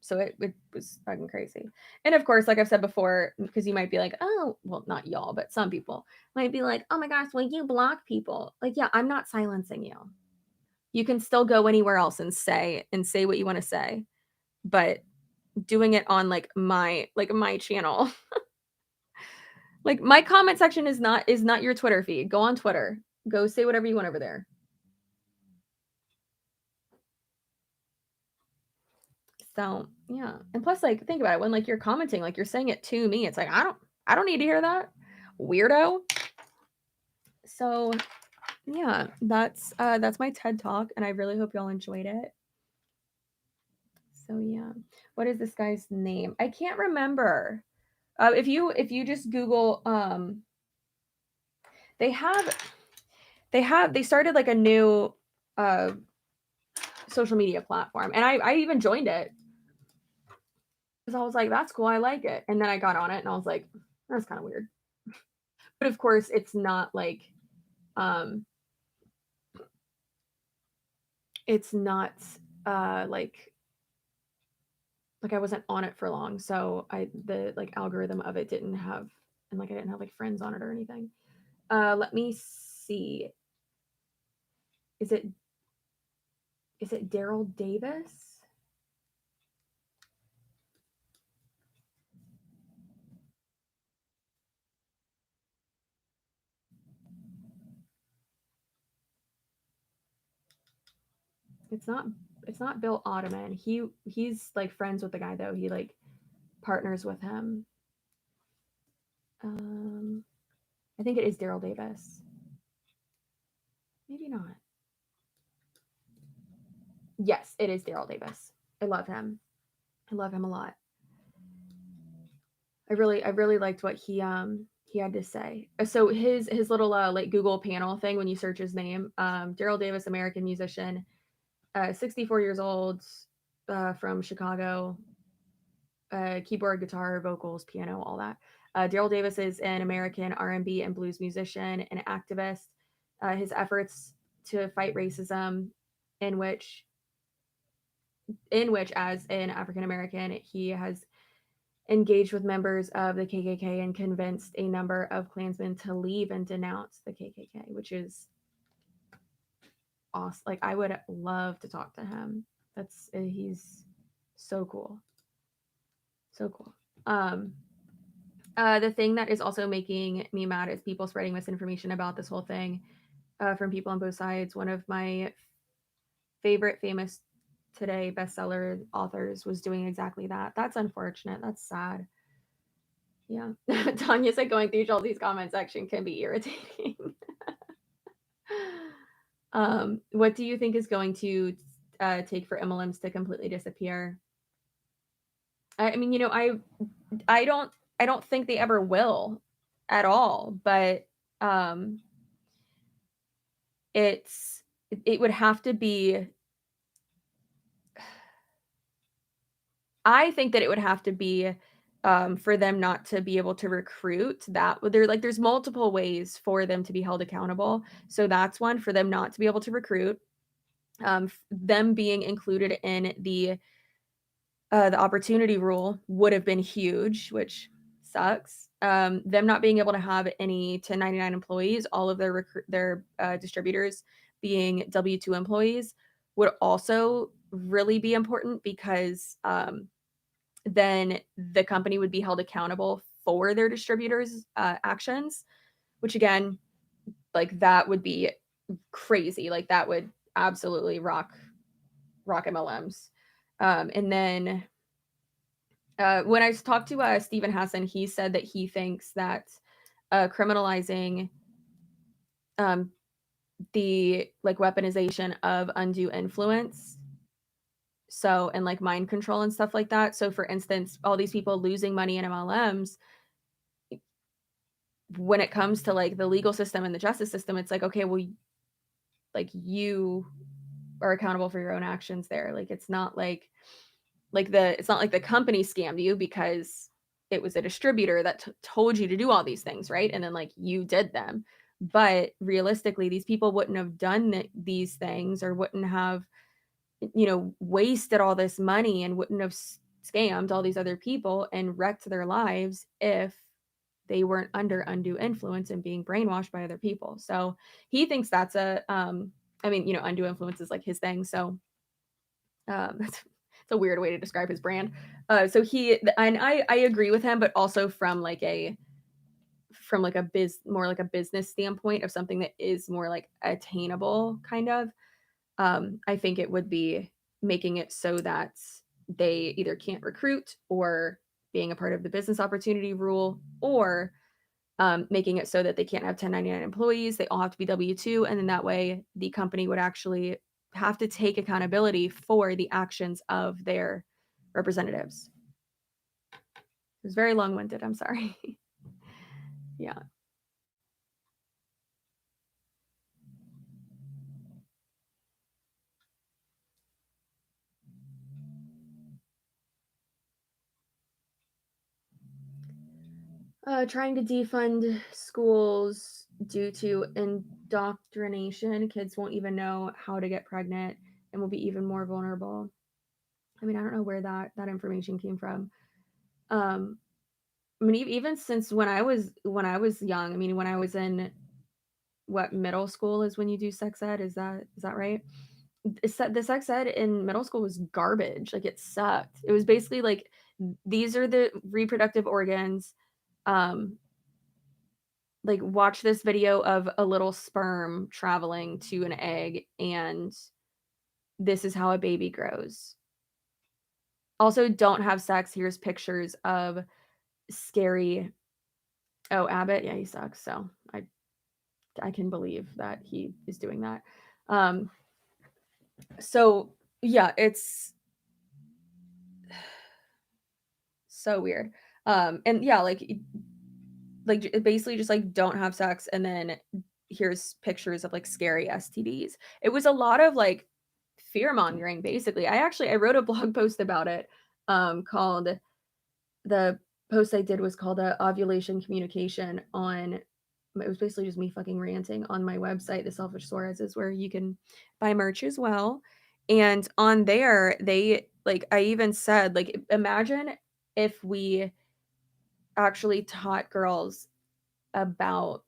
So it was fucking crazy. And of course, like I've said before, because you might be like, oh, well, not y'all, but some people might be like, oh my gosh, well, you block people. Like, yeah, I'm not silencing you. You can still go anywhere else and say what you want to say, but doing it on like my channel, like my comment section is not your Twitter feed. Go on Twitter, go say whatever you want over there. So yeah. And plus, like, think about it, when like you're commenting, like you're saying it to me, it's like, I don't need to hear that. weirdo. So yeah, that's my TED Talk, and I really hope y'all enjoyed it. So yeah, what is this guy's name? I can't remember. If you just Google, they started like a new social media platform, and I even joined it because I was like, that's cool, I like it, and then I got on it, and I was like, that's kind of weird. But of course, it's not like, it's not like I wasn't on it for long, so the like algorithm of it didn't have, and like I didn't have like friends on it or anything. Let me see. Is it Daryl Davis? It's not Bill Ottoman. He's like friends with the guy though. He like partners with him. I think it is Daryl Davis. Maybe not. Yes, it is Daryl Davis. I love him. I love him a lot. I really liked what he had to say. So his little like Google panel thing when you search his name, Daryl Davis, American musician, 64 years old, from Chicago, keyboard, guitar, vocals, piano, all that. Daryl Davis is an American R&B and blues musician and activist. His efforts to fight racism, in which as an African American, he has engaged with members of the KKK and convinced a number of Klansmen to leave and denounce the KKK, which is awesome. Like I would love to talk to him. He's so cool. So cool. The thing that is also making me mad is people spreading misinformation about this whole thing, from people on both sides. One of my favorite famous today bestseller authors was doing exactly that. That's unfortunate. That's sad. Yeah. Tanya said going through all these comment section can be irritating. What do you think is going to take for MLMs to completely disappear? I mean, I don't think they ever will at all, but it would have to be, I think that it would have to be, for them not to be able to recruit. That there's multiple ways for them to be held accountable. So that's one, for them not to be able to recruit. Them being included in the opportunity rule would have been huge, which sucks. Them not being able to have any 1099 employees, all of their distributors being W-2 employees, would also really be important, because then the company would be held accountable for their distributors' actions, which again, like that would be crazy. Like that would absolutely rock MLMs. And then when I talked to Stephen Hassan, he said that he thinks that criminalizing the like weaponization of undue influence, so, and like mind control and stuff like that. So for instance, all these people losing money in MLMs, when it comes to like the legal system and the justice system, it's like, okay, well, like you are accountable for your own actions there. Like it's not like the company scammed you because it was a distributor that told you to do all these things, right? And then like you did them. But realistically, these people wouldn't have done these things, or wouldn't have, wasted all this money, and wouldn't have scammed all these other people and wrecked their lives if they weren't under undue influence and being brainwashed by other people. So he thinks that's undue influence is like his thing. So that's it's a weird way to describe his brand. So I agree with him, but also from like a more like a business standpoint of something that is more like attainable kind of. I think it would be making it so that they either can't recruit, or being a part of the business opportunity rule, or making it so that they can't have 1099 employees. They all have to be W-2. And then that way the company would actually have to take accountability for the actions of their representatives. It was very long-winded. I'm sorry. Yeah. Trying to defund schools due to indoctrination. Kids won't even know how to get pregnant and will be even more vulnerable. I mean, I don't know where that information came from. I mean, even since when I was young. I mean, when I was in middle school is when you do sex ed. Is that right? The sex ed in middle school was garbage. Like, it sucked. It was basically like, these are the reproductive organs. Like, watch this video of a little sperm traveling to an egg, and this is how a baby grows. Also, don't have sex. Here's pictures of scary. Oh, Abbott, yeah, he sucks. So I can believe that he is doing that. So yeah, it's so weird. And yeah, like basically just like, don't have sex, and then here's pictures of like scary STDs. It was a lot of like fear mongering, basically. I wrote a blog post about it, called the post I did was called ovulation communication on. It was basically just me fucking ranting on my website, the Selfish Suarez, is where you can buy merch as well. And on there, they like, I even said, like, imagine if we actually taught girls about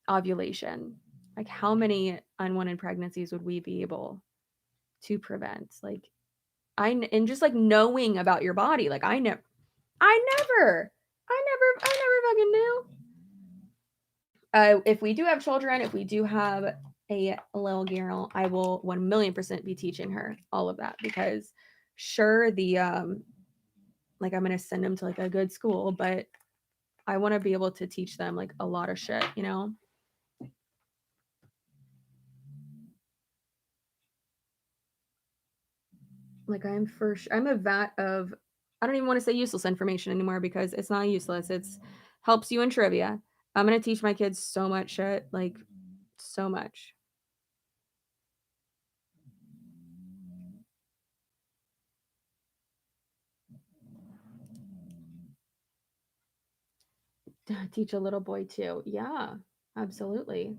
ovulation. Like, how many unwanted pregnancies would we be able to prevent? Like, and just like knowing about your body. Like, I never fucking knew. If we do have children, if we do have a little girl, I will 1,000,000% be teaching her all of that, because sure, the like, I'm gonna send them to like a good school, but I want to be able to teach them like a lot of shit, you know? Like, I'm a vat of, I don't even want to say useless information anymore, because it's not useless. It's helps you in trivia. I'm gonna teach my kids so much shit, like, so much. Teach a little boy too. Yeah, absolutely.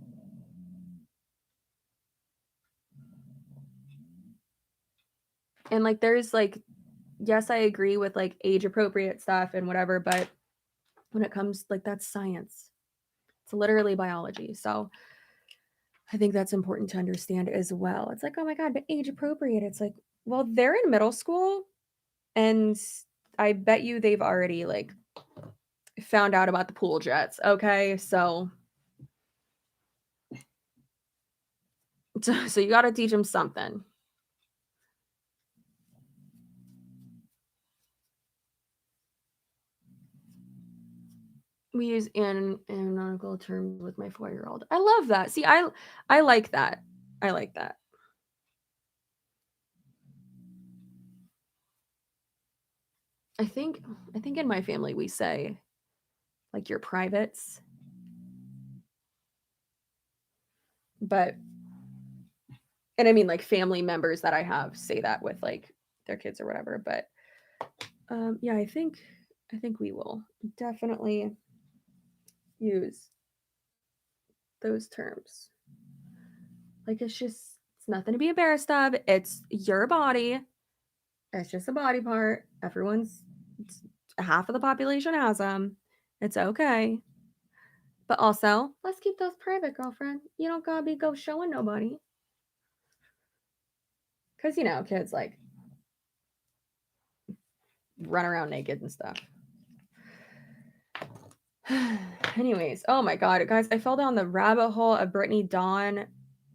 And like, there's like, yes, I agree with like age appropriate stuff and whatever, but when it comes, like, that's science. It's literally biology. So I think that's important to understand as well. It's like, oh my God, but age appropriate. It's like, well, they're in middle school, and I bet you they've already like found out about the pool jets. Okay. So you got to teach them something. We use analytical terms with my 4-year-old. I love that. See, I like that. I like that. I think in my family we say like your privates. But and I mean, like, family members that I have say that with like their kids or whatever, but yeah, I think we will definitely use those terms. Like, it's nothing to be embarrassed of. It's your body. It's just a body part. Half of the population has them. It's okay. But also, let's keep those private, girlfriend. You don't gotta go showing nobody. Because, you know, kids like run around naked and stuff. Anyways, oh my God, guys, I fell down the rabbit hole of Brittany Dawn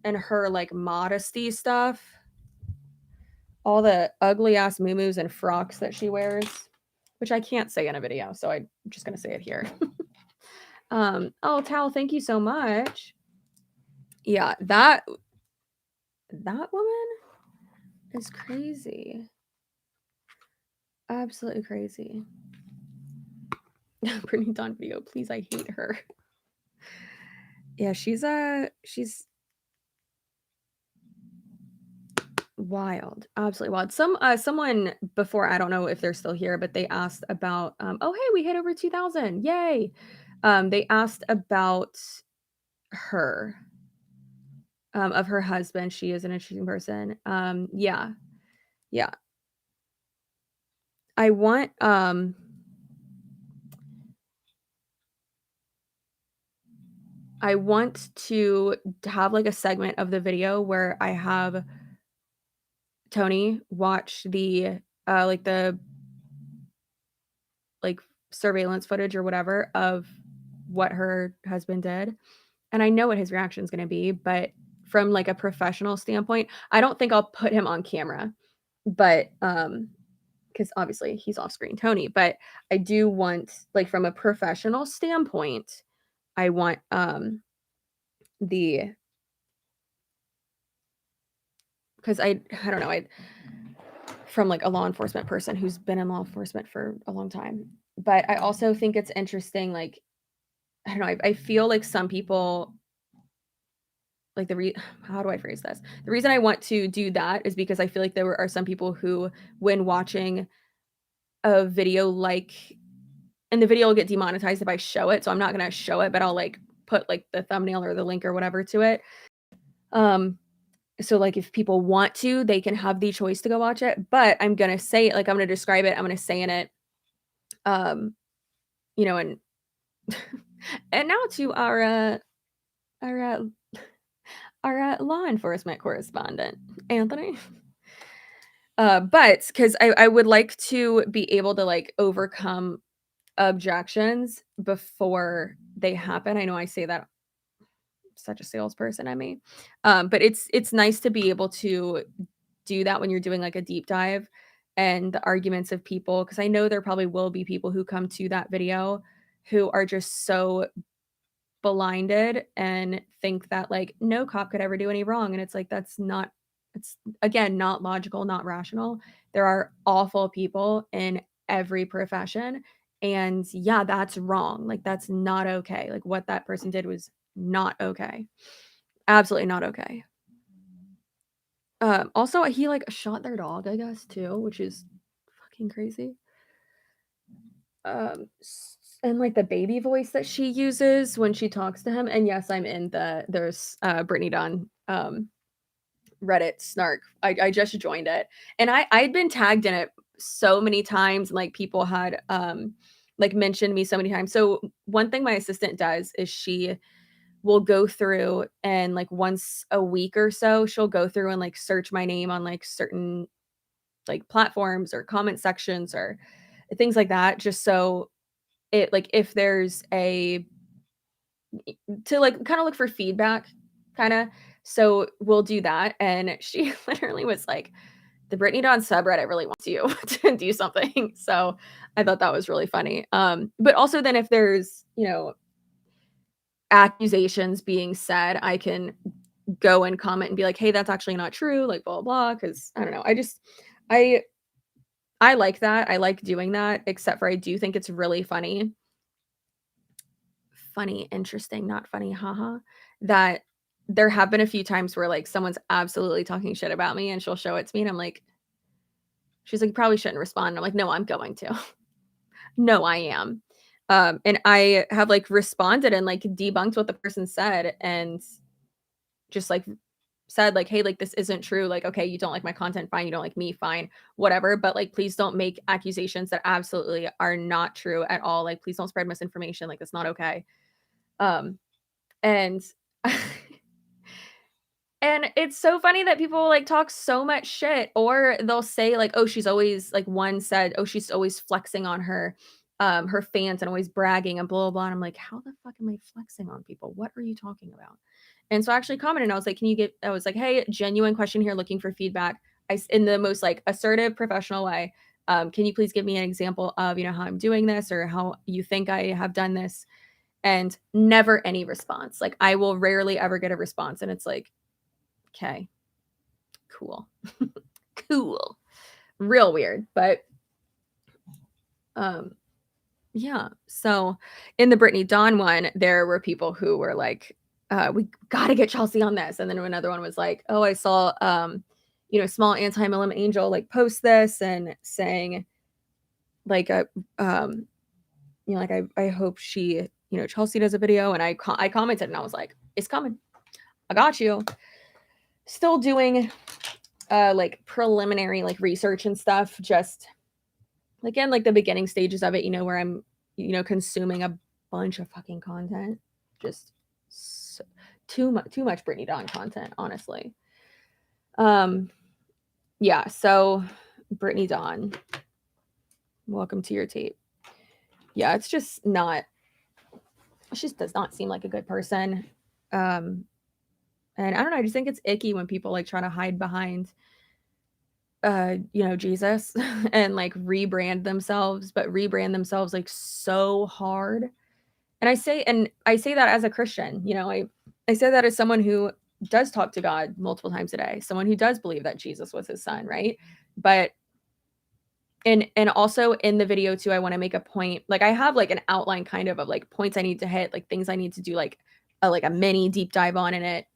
and her like modesty stuff. All the ugly ass muumuus and frocks that she wears, which I can't say in a video, so I'm just gonna say it here. Oh, Tal, thank you so much. Yeah, that woman is crazy. Absolutely crazy. Brittany Dawn video, please, I hate her. Yeah, she's wild, absolutely wild. Someone before, I don't know if they're still here, but they asked about, oh, hey, we hit over 2,000, yay. They asked about her, of her husband. She is an interesting person. Yeah, yeah. I want, to have like a segment of the video where I have Tony watch the like surveillance footage or whatever of what her husband did. And I know what his reaction is going to be, but from like a professional standpoint, I don't think I'll put him on camera. But because obviously he's off screen Tony, but I do want, like, from a professional standpoint, I want the because I don't know, I from like a law enforcement person who's been in law enforcement for a long time. But I also think it's interesting, like, I don't know, I feel like some people like how do I phrase this? The reason I want to do that is because I feel like there are some people who, when watching a video, like, and the video will get demonetized if I show it, so I'm not gonna show it, but I'll like put like the thumbnail or the link or whatever to it. Um, so like if people want to, they can have the choice to go watch it, but I'm gonna say it, like I'm gonna describe it, I'm gonna say in it, um, and and now to our uh, our law enforcement correspondent, Anthony. But because I would like to be able to like overcome objections before they happen. I know I say that, such a salesperson, I mean, but it's nice to be able to do that when you're doing like a deep dive and the arguments of people, because I know there probably will be people who come to that video who are just so blinded and think that like no cop could ever do any wrong, and it's like that's not, it's again not logical, not rational. There are awful people in every profession, and yeah, that's wrong. Like that's not okay. Like what that person did was not okay. Absolutely not okay. Also he like shot their dog, I guess, too, which is fucking crazy. And like the baby voice that she uses when she talks to him. And yes, I'm in there's Brittany Dunn Reddit snark. I just joined it, and I'd been tagged in it so many times. Like people had like mentioned me so many times. So one thing my assistant does is she will go through and like once a week or so she'll go through and like search my name on like certain like platforms or comment sections or things like that, just so it like if there's a to like kind of look for feedback, kind of. So we'll do that. And she literally was like, the Brittany Dawn subreddit really wants you to do something. So I thought that was really funny. But also then if there's, accusations being said, I can go and comment and be like, hey, that's actually not true, like blah blah. Cause I don't know. I I like that. I like doing that, except for I do think it's really funny. Funny, interesting, not funny, haha. That there have been a few times where like someone's absolutely talking shit about me and she'll show it to me and I'm like, she's like, you probably shouldn't respond. And I'm like, no, I'm going to. No, I am. And I have like responded and like debunked what the person said and just like said like, hey, like this isn't true. Like, okay, you don't like my content, fine. You don't like me, fine, whatever. But like, please don't make accusations that absolutely are not true at all. Like, please don't spread misinformation. Like, that's not okay. Um, and and it's so funny that people like talk so much shit, or they'll say like, oh, she's always like one said, oh, she's always flexing on her fans and always bragging and blah blah blah. And I'm like, how the fuck am I flexing on people? What are you talking about? And so I actually commented and I was like, I was like, hey, genuine question here, looking for feedback. In the most like assertive, professional way. Can you please give me an example of, how I'm doing this or how you think I have done this? and never any response. Like I will rarely ever get a response, and it's like, okay, cool. Cool. Real weird, but yeah. So in the Brittany Dawn one, there were people who were like, we gotta get Chelsea on this. And then another one was like, oh, I saw small anti-MLM angel like post this and saying like like I hope she, Chelsea does a video. And I commented and I was like, it's coming. I got you. Still doing like preliminary like research and stuff, just again like the beginning stages of it, where I'm consuming a bunch of fucking content, just so, too much Brittany Dawn content, honestly. Yeah, so Brittany Dawn, welcome to your tape. Yeah, it's just not, it just does not seem like a good person. And I don't know, I just think it's icky when people like try to hide behind Jesus and like rebrand themselves like so hard. And I say that as a Christian, I say that as someone who does talk to God multiple times a day, someone who does believe that Jesus was his son, right? But and also in the video too, I want to make a point, like I have like an outline kind of like points I need to hit, like things I need to do, like a mini deep dive on in it.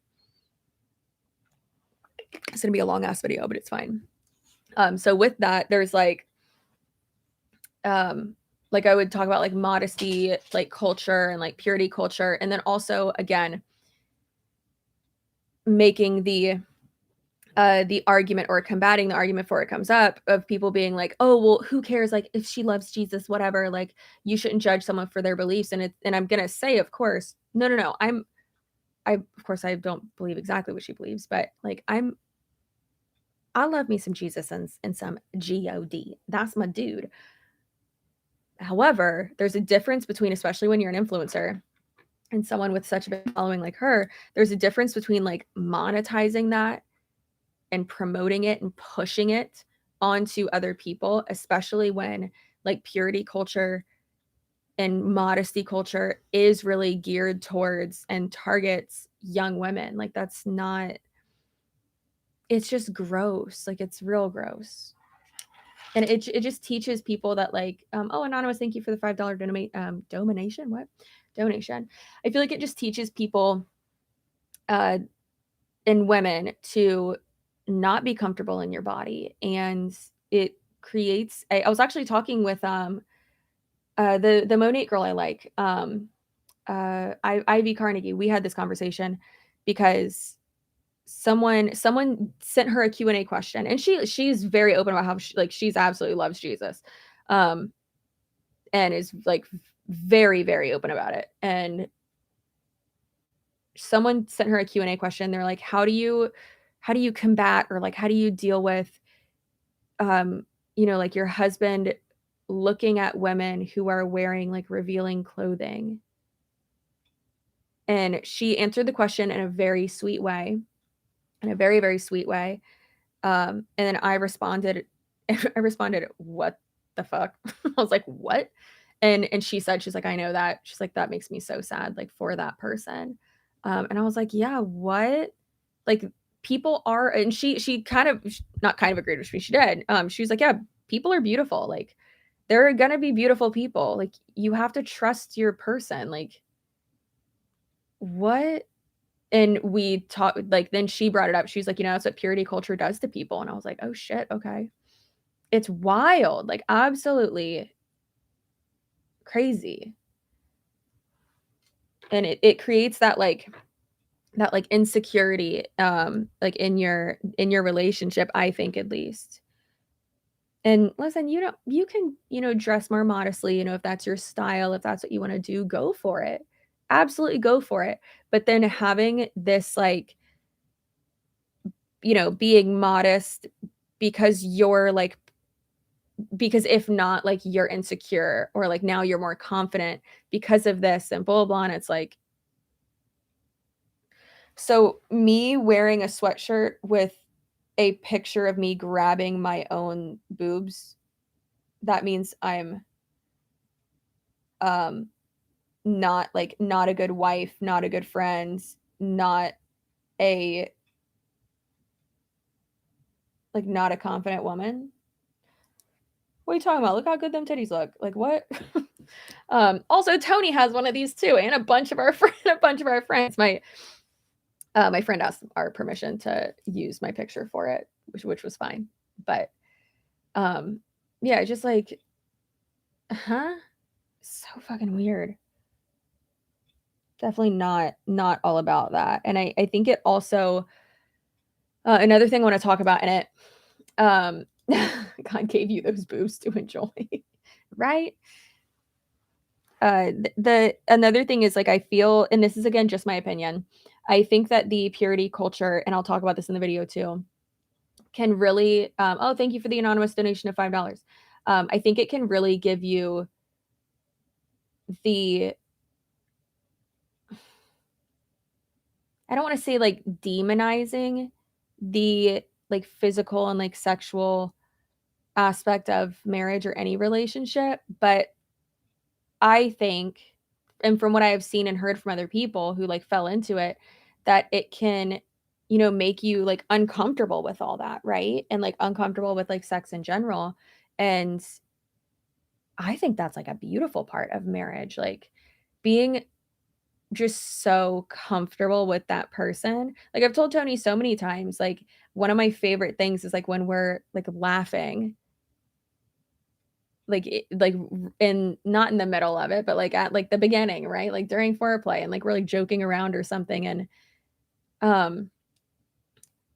It's gonna be a long ass video, but it's fine. So with that, there's like I would talk about like modesty, like culture and like purity culture. And then also again, making the argument or combating the argument before it comes up of people being like, oh, well, who cares? Like if she loves Jesus, whatever, like you shouldn't judge someone for their beliefs. And I'm going to say, of course, no. Of course, I don't believe exactly what she believes, but like I love me some Jesus and some God. That's my dude. However, there's a difference between, especially when you're an influencer and someone with such a big following like her, there's a difference between like monetizing that and promoting it and pushing it onto other people, especially when like purity culture and modesty culture is really geared towards and targets young women. Like that's not, it's just gross. Like it's real gross. And it just teaches people that like, oh, anonymous, thank you for the $5 donation. What? Donation. I feel like it just teaches people and women to not be comfortable in your body. And it creates I was actually talking with the Monate girl I like, Ivy Carnegie. We had this conversation because someone sent her a Q&A question, and she's very open about how she's absolutely loves Jesus, and is like very, very open about it. And someone sent her a Q&A question. They're like, how do you combat, or like how do you deal with like your husband looking at women who are wearing like revealing clothing? And she answered the question in a very sweet way, in a very, very sweet way. And then I responded, what the fuck? I was like, what? And she said, she's like, I know that. She's like, that makes me so sad, like for that person. And I was like, yeah, what? Like people are, and she kind of, not kind of agreed with me. She did. She was like, yeah, people are beautiful. Like there are going to be beautiful people. Like you have to trust your person. Like what? And we talked, like, then she brought it up. She's like, that's what purity culture does to people. And I was like, oh shit. Okay. It's wild. Like absolutely crazy. And it creates that like insecurity, like in your relationship, I think, at least. And listen, you can, dress more modestly, if that's your style, if that's what you want to do, go for it. Absolutely go for it. But then having this like, being modest because you're like, because if not, like you're insecure, or like now you're more confident because of this and blah, blah, blah. And it's like, so me wearing a sweatshirt with a picture of me grabbing my own boobs, that means I'm not a good wife, not a good friend, not a not a confident woman. What are you talking about? Look how good them titties look. Like, what? Also, Tony has one of these too, and a bunch of our friends. My friend asked our permission to use my picture for it, which was fine. But yeah, just like, so fucking weird. Definitely not all about that. And I think it also another thing I want to talk about in it, God gave you those boobs to enjoy, right? The another thing is like I feel, and this is again just my opinion, I think that the purity culture, and I'll talk about this in the video too, can really oh, thank you for the anonymous donation of $5. I think it can really give you the, I don't want to say like demonizing the like physical and like sexual aspect of marriage or any relationship, but I think, and from what I have seen and heard from other people who like fell into it, that it can, make you like uncomfortable with all that, right? And like uncomfortable with like sex in general. And I think that's like a beautiful part of marriage, like being just so comfortable with that person. Like I've told Tony so many times, like one of my favorite things is like when we're like laughing, like in not in the middle of it, but like at like the beginning, right? Like during foreplay, and like we're like joking around or something. And um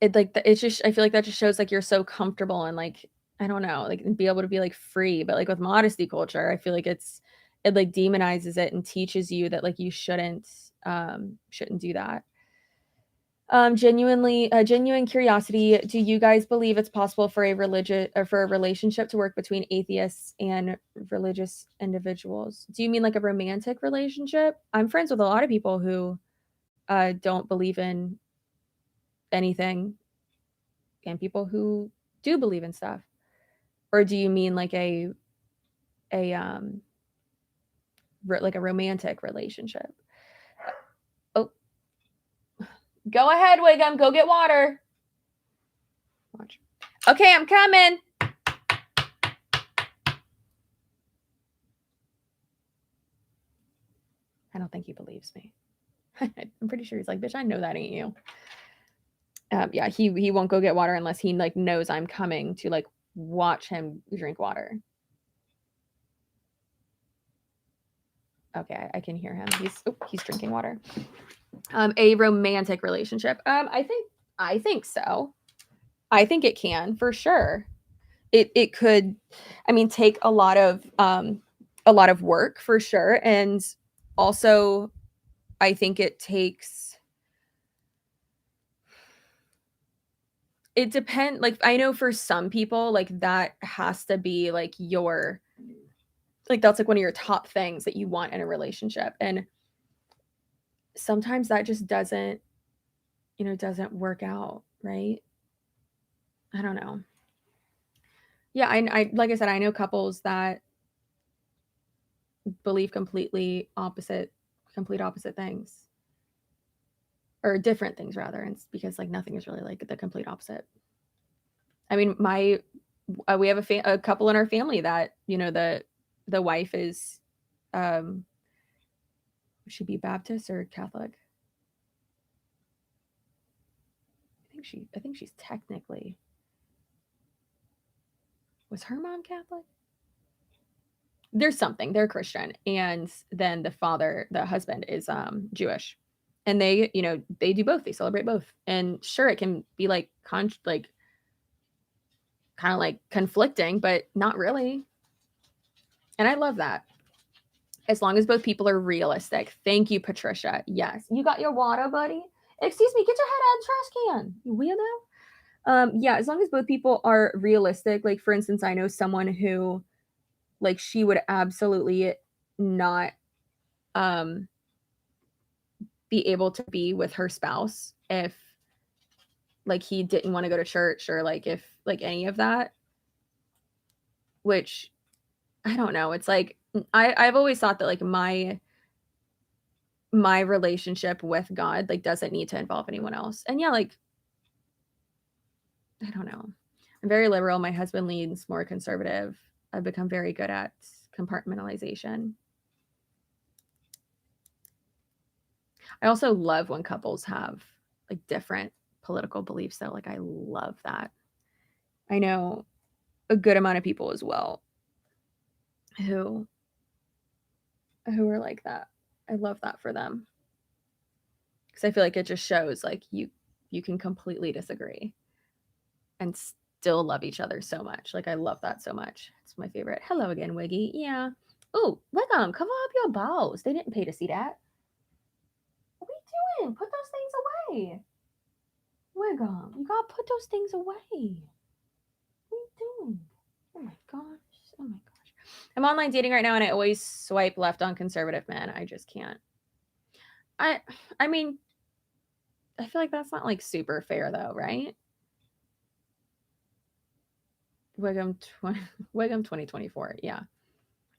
it like it's just, I feel like that just shows like you're so comfortable and like, I don't know, like be able to be like free. But like with modesty culture, I feel like it like demonizes it and teaches you that like you shouldn't do that. Genuine curiosity. Do you guys believe it's possible for a religious or for a relationship to work between atheists and religious individuals? Do you mean like a romantic relationship? I'm friends with a lot of people who don't believe in anything, and people who do believe in stuff. Or do you mean like a like a romantic relationship? Oh, go ahead, Wiggum. Go get water. Watch. Okay, I'm coming. I don't think he believes me. I'm pretty sure he's like, bitch, I know that ain't you. Yeah, he won't go get water unless he like knows I'm coming to like watch him drink water. Okay, I can hear him. He's drinking water. A romantic relationship. I think so. I think it can for sure. It could, I mean, take a lot of work for sure, and also I think it takes. It depends. Like I know for some people, like that has to be like your, like that's like one of your top things that you want in a relationship, and sometimes that just doesn't work out, right? I don't know. Yeah, I like I said, I know couples that believe complete opposite things, or different things rather, and it's because like nothing is really like the complete opposite. I mean, we have a couple in our family that the wife is would she be Baptist or Catholic? I think she's technically, was her mom Catholic? There's something. They're Christian, and then the husband is Jewish, and they they do both. They celebrate both, and sure, it can be like like kind of like conflicting, but not really. And I love that. As long as both people are realistic. Thank you, Patricia. Yes, you got your water, buddy. Excuse me, get your head out of the trash can, you weirdo. Yeah, as long as both people are realistic. Like for instance, I know someone who, like, she would absolutely not be able to be with her spouse if like he didn't want to go to church, or like if like any of that, which I don't know. It's like I've always thought that like my relationship with God, like, doesn't need to involve anyone else. And yeah, like, I don't know. I'm very liberal. My husband leans more conservative. I've become very good at compartmentalization. I also love when couples have like different political beliefs though. Like I love that. I know a good amount of people as well who are like that. I love that for them. Cuz I feel like it just shows like you can completely disagree and still love each other so much. Like I love that so much. It's my favorite. Hello again, Wiggy. Yeah. Oh, Wickham, cover up your balls. They didn't pay to see that. What are you doing? Put those things away. Wiggle, you gotta put those things away. What are you doing? Oh my gosh. Oh my gosh. I'm online dating right now and I always swipe left on conservative men. I just can't. I mean, I feel like that's not like super fair though, right? Wiggum 2024. Yeah.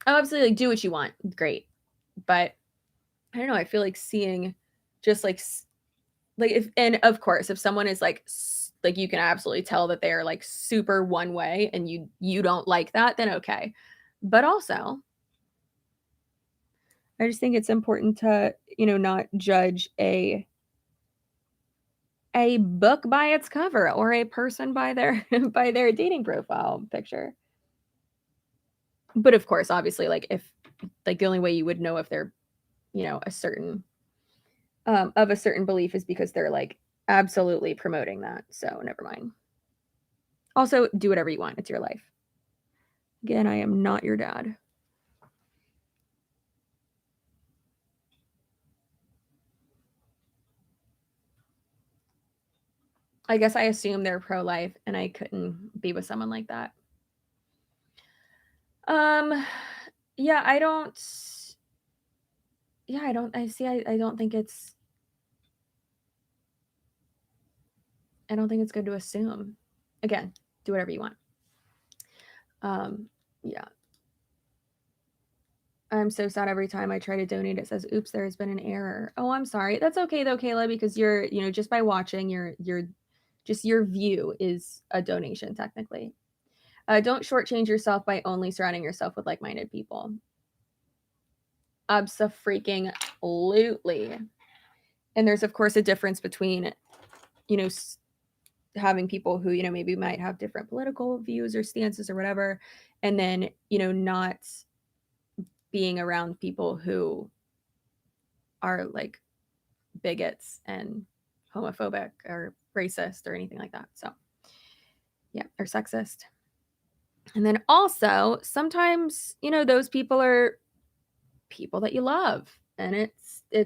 Oh, absolutely. Like, do what you want. Great. But I don't know. I feel like seeing just like if, and of course, if someone is like you can absolutely tell that they're like super one way and you don't like that, then okay. But also, I just think it's important to, not judge a book by its cover or a person by their by their dating profile picture. But of course, obviously, like if like the only way you would know if they're, a certain of a certain belief is because they're like absolutely promoting that. So never mind. Also, do whatever you want. It's your life. Again, I am not your dad. I guess I assume they're pro-life and I couldn't be with someone like that. Yeah, I don't think it's good to assume. Again, do whatever you want. Yeah. I'm so sad every time I try to donate, it says, oops, there's been an error. Oh, I'm sorry. That's okay though, Kayla, because you're, just by watching, your view is a donation technically. Don't shortchange yourself by only surrounding yourself with like-minded people. Abso-freaking-lutely. And there's of course a difference between, having people who, maybe might have different political views or stances or whatever, and then, not being around people who are like bigots and homophobic or racist or anything like that. So yeah, or sexist. And then also sometimes, those people are people that you love and it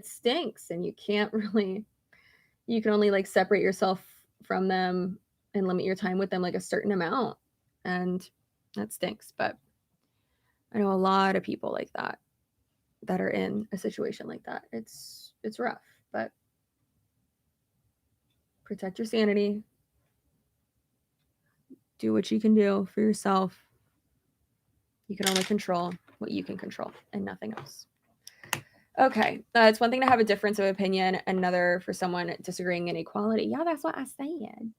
stinks and you can only like separate yourself from them and limit your time with them like a certain amount. And that stinks. But I know a lot of people like that are in a situation like that. It's rough, but protect your sanity. Do what you can do for yourself. You can only control what you can control and nothing else. Okay. It's one thing to have a difference of opinion, another for someone disagreeing in equality. Yeah, that's what I said.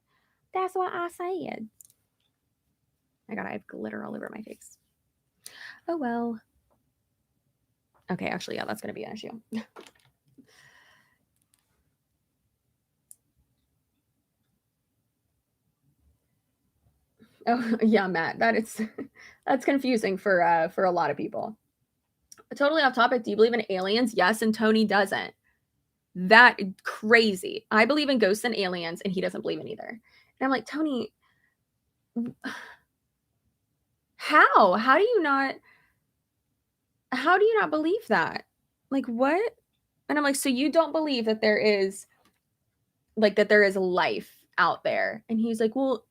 That's what I said. My God, I have glitter all over my face. Oh, well. Okay, actually, yeah, that's going to be an issue. Oh, yeah, Matt, that's confusing for a lot of people. Totally off topic. Do you believe in aliens? Yes, and Tony doesn't. That crazy. I believe in ghosts and aliens, and he doesn't believe in either. And I'm like, Tony, how? How do you not believe that? Like, what? And I'm like, so you don't believe that there is life out there? And he's like, well,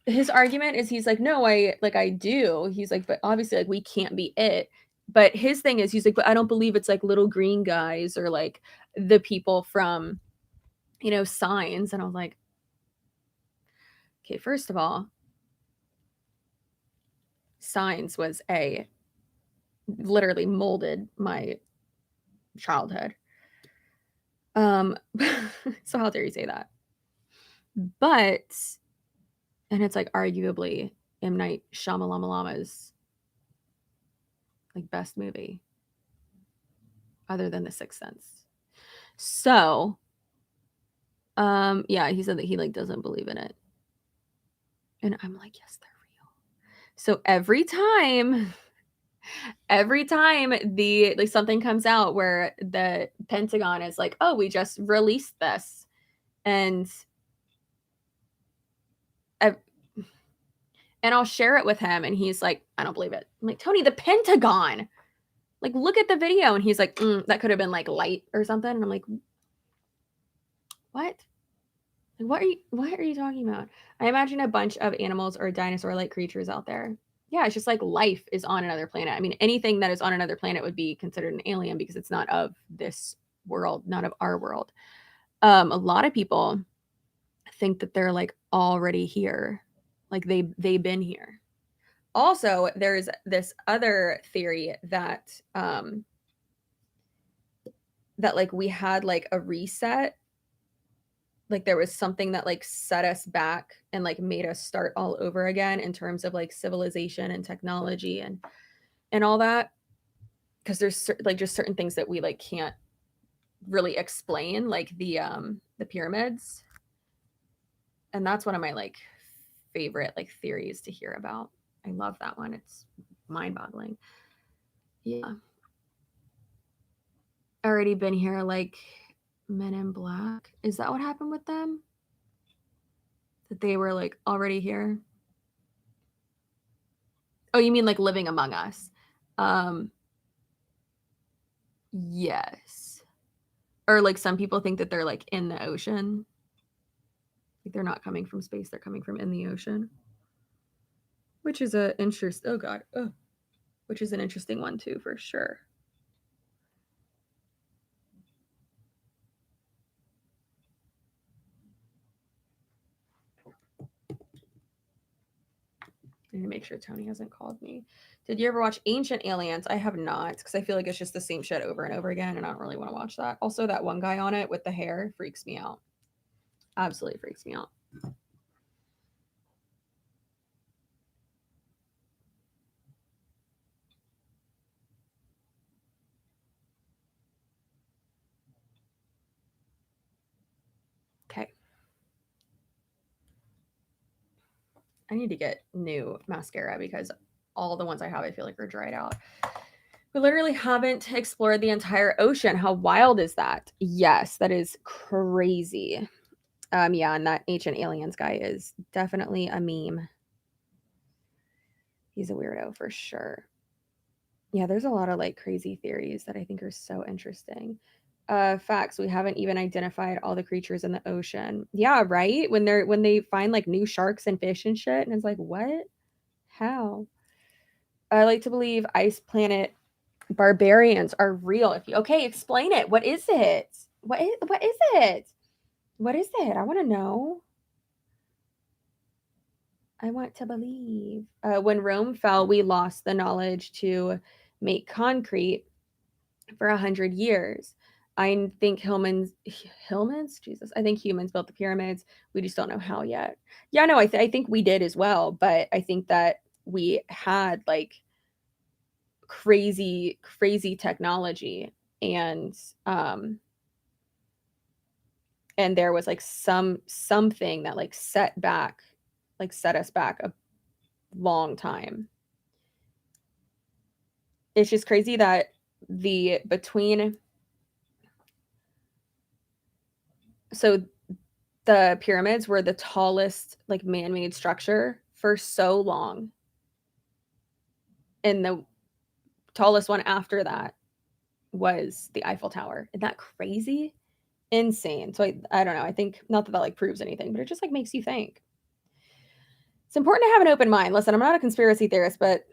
his argument is he's like, no, I do. He's like, but obviously like we can't be it. But his thing is he's like, but I don't believe it's like little green guys or like the people from, Signs. And I was like, okay, first of all, Signs was literally molded my childhood. So how dare you say that? But, and it's like arguably M. Night Shyamalan's like best movie other than The Sixth Sense. So, yeah, he said that he like doesn't believe in it. And I'm like, yes, they're real. So every time the like something comes out where the Pentagon is like, oh, we just released this, and I'll share it with him, and he's like, I don't believe it. I'm like, Tony, the Pentagon, like, look at the video, and he's like, that could have been like light or something, and I'm like, what? Like, what are you talking about? I imagine a bunch of animals or dinosaur-like creatures out there. Yeah, it's just like life is on another planet. I mean, anything that is on another planet would be considered an alien because it's not of this world, not of our world. A lot of people think that they're like already here, like they've been here. Also, there's this other theory that that like we had like a reset, like there was something that like set us back and like made us start all over again in terms of like civilization and technology and all that, because there's like just certain things that we like can't really explain, like the pyramids, and that's one of my like favorite like theories to hear about. I love that one. It's mind-boggling. Yeah. Already been here, like Men in Black. Is that what happened with them? That they were like already here? Oh, you mean like living among us? Yes. Or like some people think that they're like in the ocean. Like they're not coming from space, they're coming from in the ocean. Which is a interest. Oh God. Oh. Which is an interesting one too, for sure. I need to make sure Tony hasn't called me. Did you ever watch Ancient Aliens? I have not, because I feel like it's just the same shit over and over again, and I don't really want to watch that. Also, that one guy on it with the hair freaks me out. Absolutely freaks me out. Okay. I need to get new mascara because all the ones I have, I feel like are dried out. We literally haven't explored the entire ocean. How wild is that? Yes, that is crazy. Yeah, and that Ancient Aliens guy is definitely a meme. He's a weirdo for sure. Yeah, there's a lot of like crazy theories that I think are so interesting. Facts, we haven't even identified all the creatures in the ocean. Yeah, right? When they find like new sharks and fish and shit, and it's like, what? How? I like to believe ice planet barbarians are real. If you okay, explain it. What is it? What is it? What is it? I want to know. I want to believe. When Rome fell, we lost the knowledge to make concrete for 100 years. I think Hillman's, Jesus, I think humans built the pyramids. We just don't know how yet. Yeah, no, I think we did as well, but I think that we had like crazy technology, and there was like something that like set us back a long time. It's just crazy that so the pyramids were the tallest like man-made structure for so long, and the tallest one after that was the Eiffel Tower. Isn't that crazy? Insane. So I don't know. I think not that that like proves anything, but it just like makes you think. It's important to have an open mind. Listen, I'm not a conspiracy theorist, but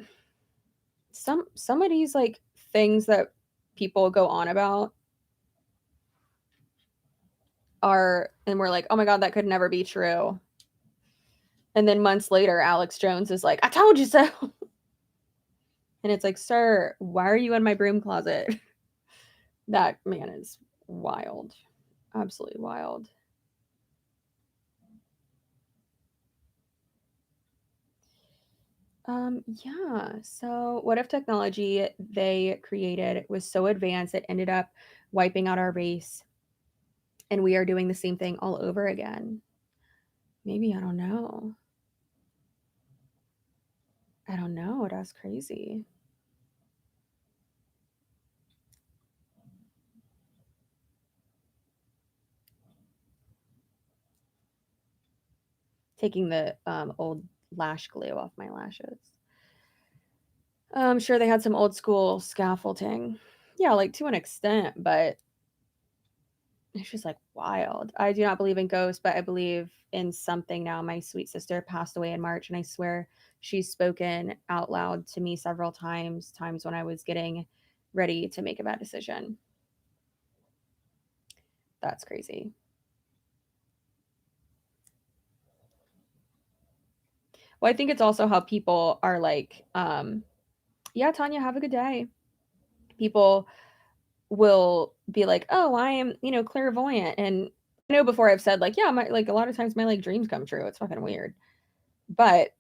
some of these like things that people go on about are, and we're like, oh my God, that could never be true. And then months later, Alex Jones is like, I told you so. And it's like, sir, why are you in my broom closet? That man is wild. Absolutely wild. Yeah. So what if technology they created was so advanced it ended up wiping out our race and we are doing the same thing all over again? Maybe, I don't know. I don't know. That's crazy. Taking the old lash glue off my lashes. I'm sure they had some old school scaffolding. Yeah, like to an extent, but it's just like wild. I do not believe in ghosts, but I believe in something now. My sweet sister passed away in March, and I swear she's spoken out loud to me several times when I was getting ready to make a bad decision. That's crazy. Well, I think it's also how people are like, yeah, Tanya, have a good day. People will be like, "Oh, I am, clairvoyant." And I know before I've said like, "Yeah, my like a lot of times my like dreams come true." It's fucking weird. But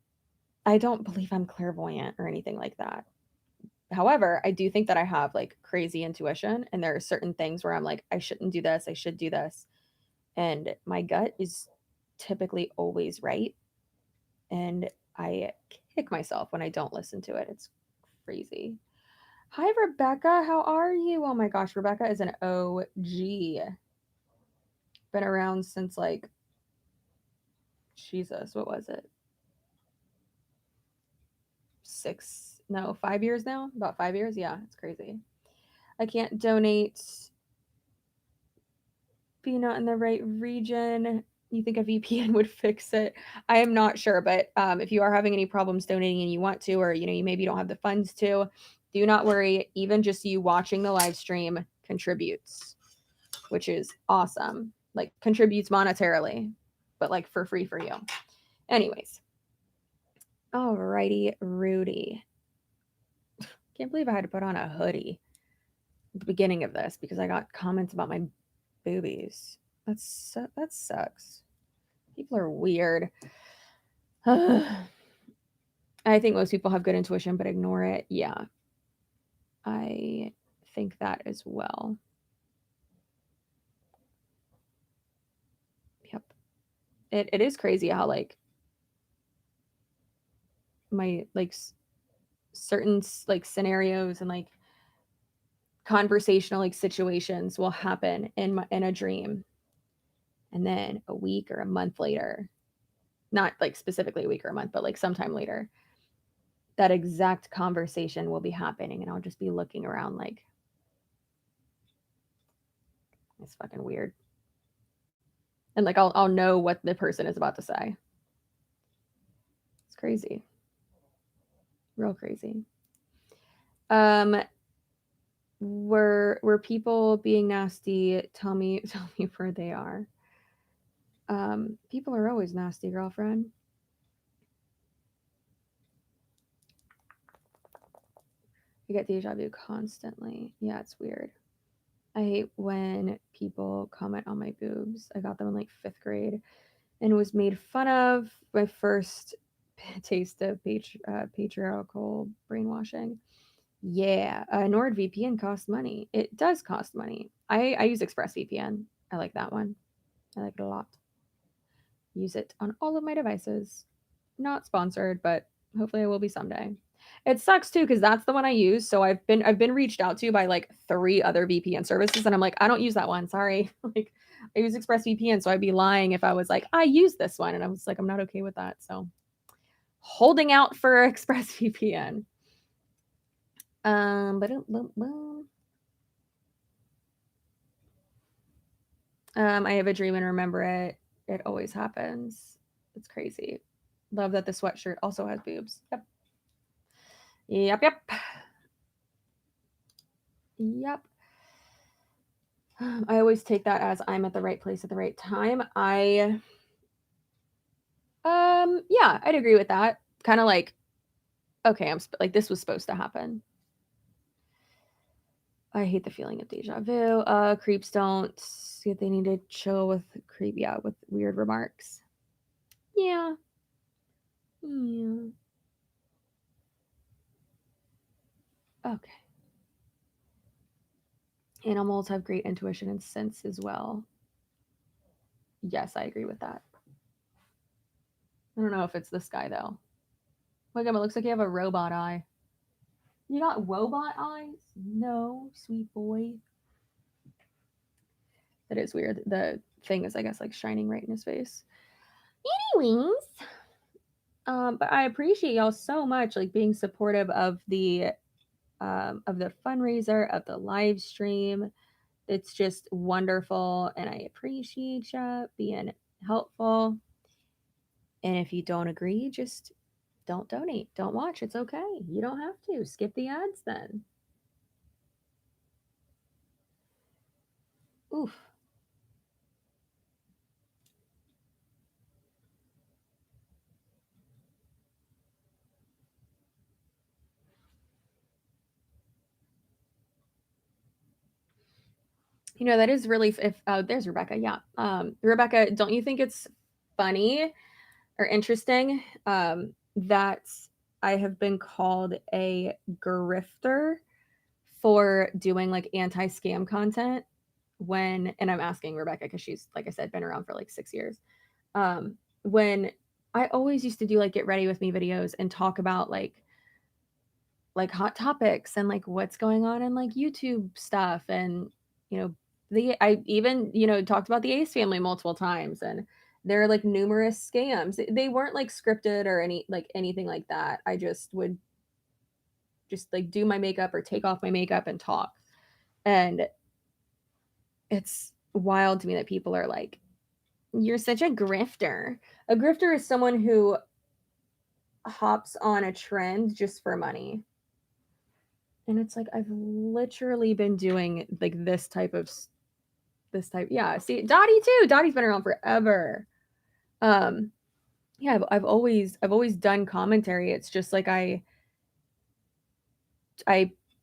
I don't believe I'm clairvoyant or anything like that. However, I do think that I have like crazy intuition and there are certain things where I'm like, I shouldn't do this, I should do this. And my gut is typically always right. And I kick myself when I don't listen to it. It's crazy. Hi, Rebecca. How are you? Oh my gosh, Rebecca is an OG. Been around since like, Jesus, what was it? 5 years now? About 5 years? Yeah, it's crazy. I can't donate. Be not in the right region. You think a VPN would fix it? I am not sure, but if you are having any problems donating and you want to, or you maybe don't have the funds to, do not worry. Even just you watching the live stream contributes, which is awesome. Like contributes monetarily, but like for free for you. Anyways, alrighty, Rudy. Can't believe I had to put on a hoodie at the beginning of this because I got comments about my boobies. That sucks. People are weird. I think most people have good intuition but ignore it. Yeah. I think that as well. Yep. It is crazy how like my like certain like scenarios and like conversational like situations will happen in a dream and then a week or a month later, not like specifically a week or a month, but like sometime later, that exact conversation will be happening and I'll just be looking around like it's fucking weird. And like I'll know what the person is about to say. It's crazy. Real crazy. Um were people being nasty? Tell me where they are. People are always nasty, girlfriend. I get deja vu constantly. Yeah, it's weird. I hate when people comment on my boobs. I got them in like 5th grade and was made fun of. My first taste of patriarchal brainwashing. Yeah, NordVPN costs money. It does cost money. I use ExpressVPN. I like that one. I like it a lot. Use it on all of my devices. Not sponsored, but hopefully I will be someday. It sucks too because that's the one I use. So I've been reached out to by like 3 other VPN services, and I'm like, I don't use that one. Sorry. Like I use ExpressVPN, so I'd be lying if I was like, I use this one, and I was like, I'm not okay with that. So holding out for ExpressVPN. But I have a dream and remember it. It always happens. It's crazy. Love that the sweatshirt also has boobs. Yep. Yep, yep. Yep. I always take that as I'm at the right place at the right time. Yeah, I'd agree with that. Kind of like, okay, like this was supposed to happen. I hate the feeling of deja vu. Creeps don't. They need to chill with creep. Yeah, with weird remarks. Yeah. Yeah. Okay. Animals have great intuition and sense as well. Yes, I agree with that. I don't know if it's this guy though. Look at him. It looks like you have a robot eye. You got robot eyes? No, sweet boy. That is weird. The thing is, I guess, like shining right in his face. Anyways, but I appreciate y'all so much, like being supportive of the fundraiser, of the live stream. It's just wonderful, and I appreciate you being helpful. And if you don't agree, just don't donate. Don't watch. It's okay. You don't have to. Skip the ads then. Oof. You know, that is really if there's Rebecca. Yeah. Rebecca, don't you think it's funny or interesting that I have been called a grifter for doing like anti-scam content and I'm asking Rebecca because she's, like I said, been around for like 6 years. When I always used to do like get ready with me videos and talk about like hot topics and like what's going on in like YouTube stuff. And, you know, I even, talked about the Ace family multiple times, and there are like numerous scams. They weren't like scripted or anything like that. I just would just like do my makeup or take off my makeup and talk. And it's wild to me that people are like, you're such a grifter. A grifter is someone who hops on a trend just for money. And it's like I've literally been doing like this type. Yeah, see, Dottie too. Dottie's been around forever. Um, yeah, I've always done commentary. It's just like I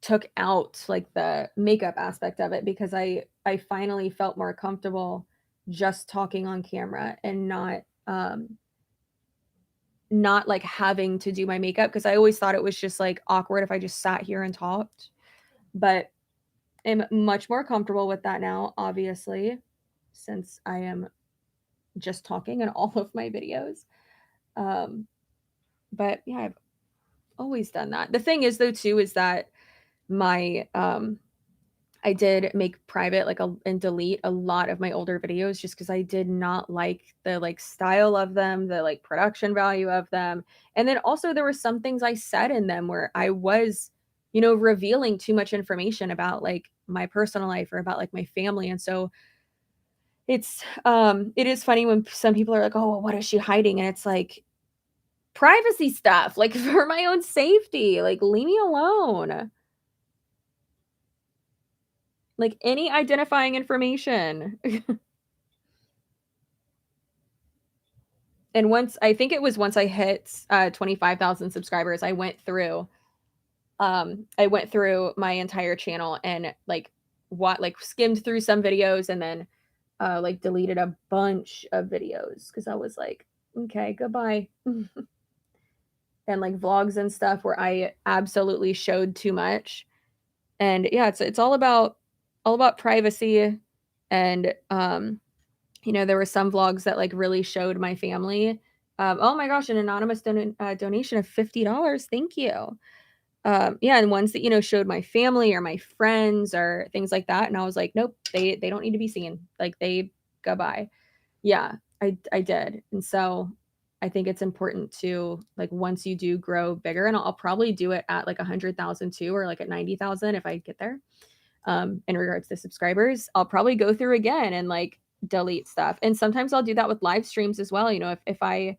took out like the makeup aspect of it because I finally felt more comfortable just talking on camera and not like having to do my makeup, because I always thought it was just like awkward if I just sat here and talked. But I'm much more comfortable with that now, obviously, since I am just talking in all of my videos. Um, but yeah, I've always done that. The thing is though too is that my I did make private and delete a lot of my older videos just because I did not like the like style of them, the like production value of them. And then also there were some things I said in them where I was, revealing too much information about like my personal life or about like my family. And so it is funny when some people are like, "Oh, well, what is she hiding?" And it's like privacy stuff, like for my own safety, like leave me alone. Like any identifying information. And I think it was once I hit 25,000 subscribers, I went through my entire channel and like skimmed through some videos, and then like deleted a bunch of videos because I was like, okay, goodbye. And like vlogs and stuff where I absolutely showed too much. And yeah, it's all about privacy. And there were some vlogs that like really showed my family. Oh my gosh, an anonymous donation of $50. Thank you. Yeah, and ones that showed my family or my friends or things like that, and I was like, nope, they don't need to be seen. Like they goodbye. Yeah, I did. And so I think it's important to like once you do grow bigger, and I'll probably do it at like 100,000 too, or like at 90,000 if I get there. In regards to subscribers, I'll probably go through again and like delete stuff. And sometimes I'll do that with live streams as well. If I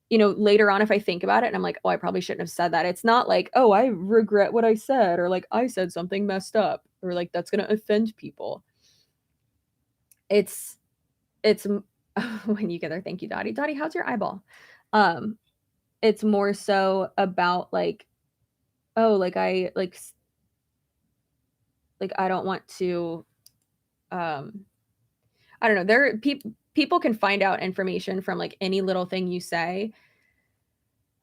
later on, if I think about it and I'm like, oh, I probably shouldn't have said that. It's not like, oh, I regret what I said, or like I said something messed up, or like that's going to offend people. It's when you get there. Thank you, Dottie. Dottie, how's your eyeball? Um, it's more so about like, oh, like I like like, I don't want to, I don't know. There people can find out information from like any little thing you say.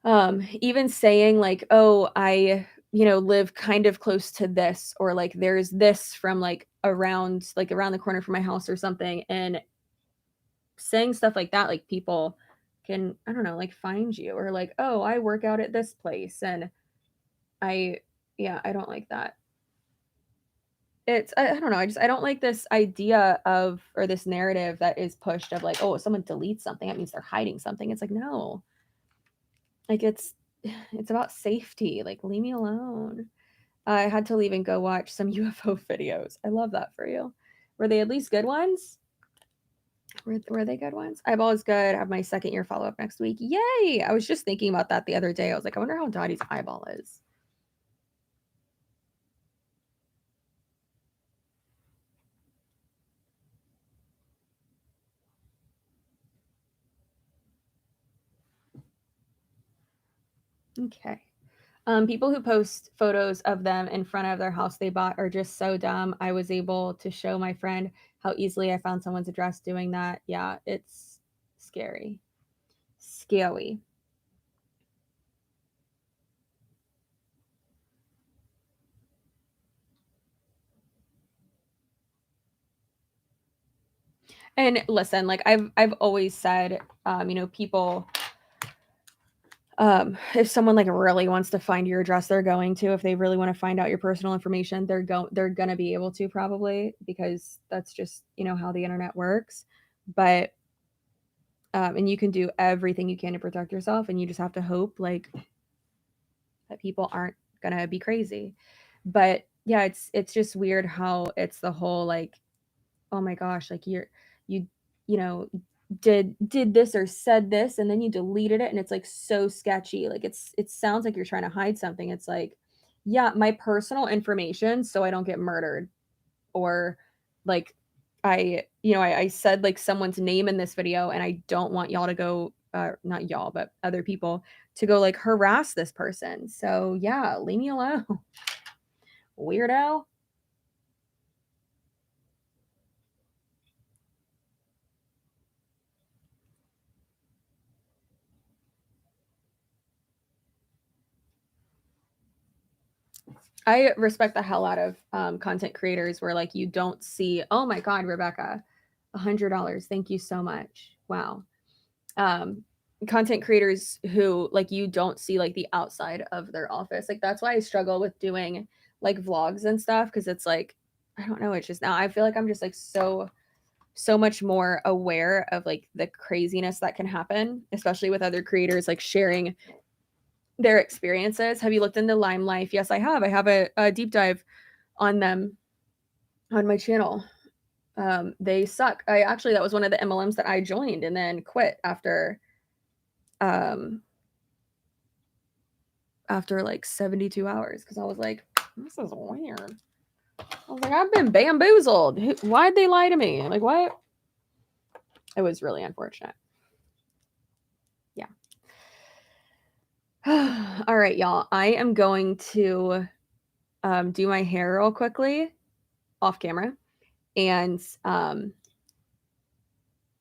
Even saying like, "Oh, I, live kind of close to this," or like there's this from like around the corner from my house or something, and saying stuff like that, like people can, I don't know, like find you, or like, "Oh, I work out at this place," and I yeah, I don't like that. I don't know, I don't like this idea of, or this narrative that is pushed of like, "Oh, if someone deletes something, that means they're hiding something." It's like, no. Like, it's about safety, like, leave me alone. I had to leave and go watch some UFO videos. I love that for you. Were they at least good ones? Were they good ones? Eyeball is good. I have my second year follow-up next week. Yay! I was just thinking about that the other day. I was like, I wonder how Dottie's eyeball is. Okay. People who post photos of them in front of their house they bought are just so dumb. I was able to show my friend how easily I found someone's address doing that. Yeah, it's scary. Scary. And listen, like I've always said, people, if someone like really wants to find your address, they're going to. If they really want to find out your personal information, they're gonna be able to, probably, because that's just, how the internet works. But and you can do everything you can to protect yourself, and you just have to hope like that people aren't gonna be crazy. But yeah, it's just weird how it's the whole like, oh my gosh, like you you know did this or said this, and then you deleted it, and it's like so sketchy. Like it sounds like you're trying to hide something. It's like, yeah, my personal information so I don't get murdered, or like I said like someone's name in this video, and I don't want y'all to go, not y'all, but other people, to go like harass this person. So yeah, leave me alone. Weirdo. I respect the hell out of content creators where like you don't see, oh my God, Rebecca, $100. Thank you so much. Wow. Um, Content creators who like you don't see like the outside of their office. Like that's why I struggle with doing like vlogs and stuff, because it's like, I don't know, it's just now I feel like I'm just like so much more aware of like the craziness that can happen, especially with other creators like sharing their experiences. Have you looked into Lime Life? Yes, I have. I have a deep dive on them on my channel. They suck. I actually, that was one of the MLMs that I joined and then quit um after like 72 hours, because I was like, this is weird. I was like, I've been bamboozled. Why'd they lie to me? Like, what? It was really unfortunate. Yeah. All right, y'all. I am going to do my hair real quickly off camera, and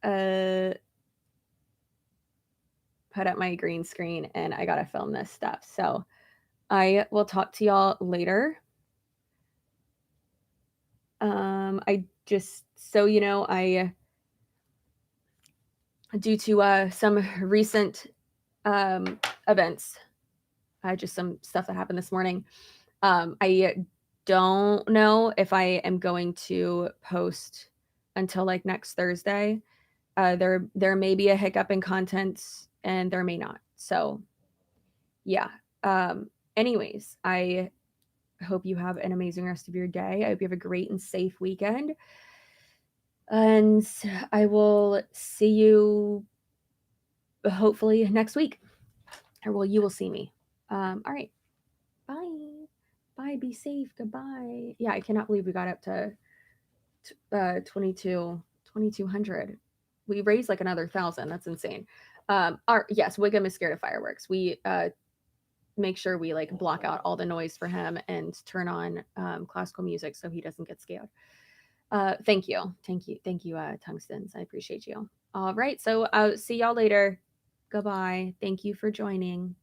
uh put up my green screen, and I gotta film this stuff. So I will talk to y'all later. I just, so you know, I due to some recent events, just some stuff that happened this morning. I don't know if I am going to post until like next Thursday. There may be a hiccup in content, and there may not. So yeah. Anyways, I hope you have an amazing rest of your day. I hope you have a great and safe weekend. And I will see you hopefully next week. Or well, you will see me. All right. Bye. Bye. Be safe. Goodbye. Yeah, I cannot believe we got up to 2200. We raised like another 1,000. That's insane. Yes, Wiggum is scared of fireworks. We make sure we like block out all the noise for him and turn on classical music so he doesn't get scared. Thank you, tungstens. I appreciate you. All right, so see y'all later. Goodbye. Thank you for joining.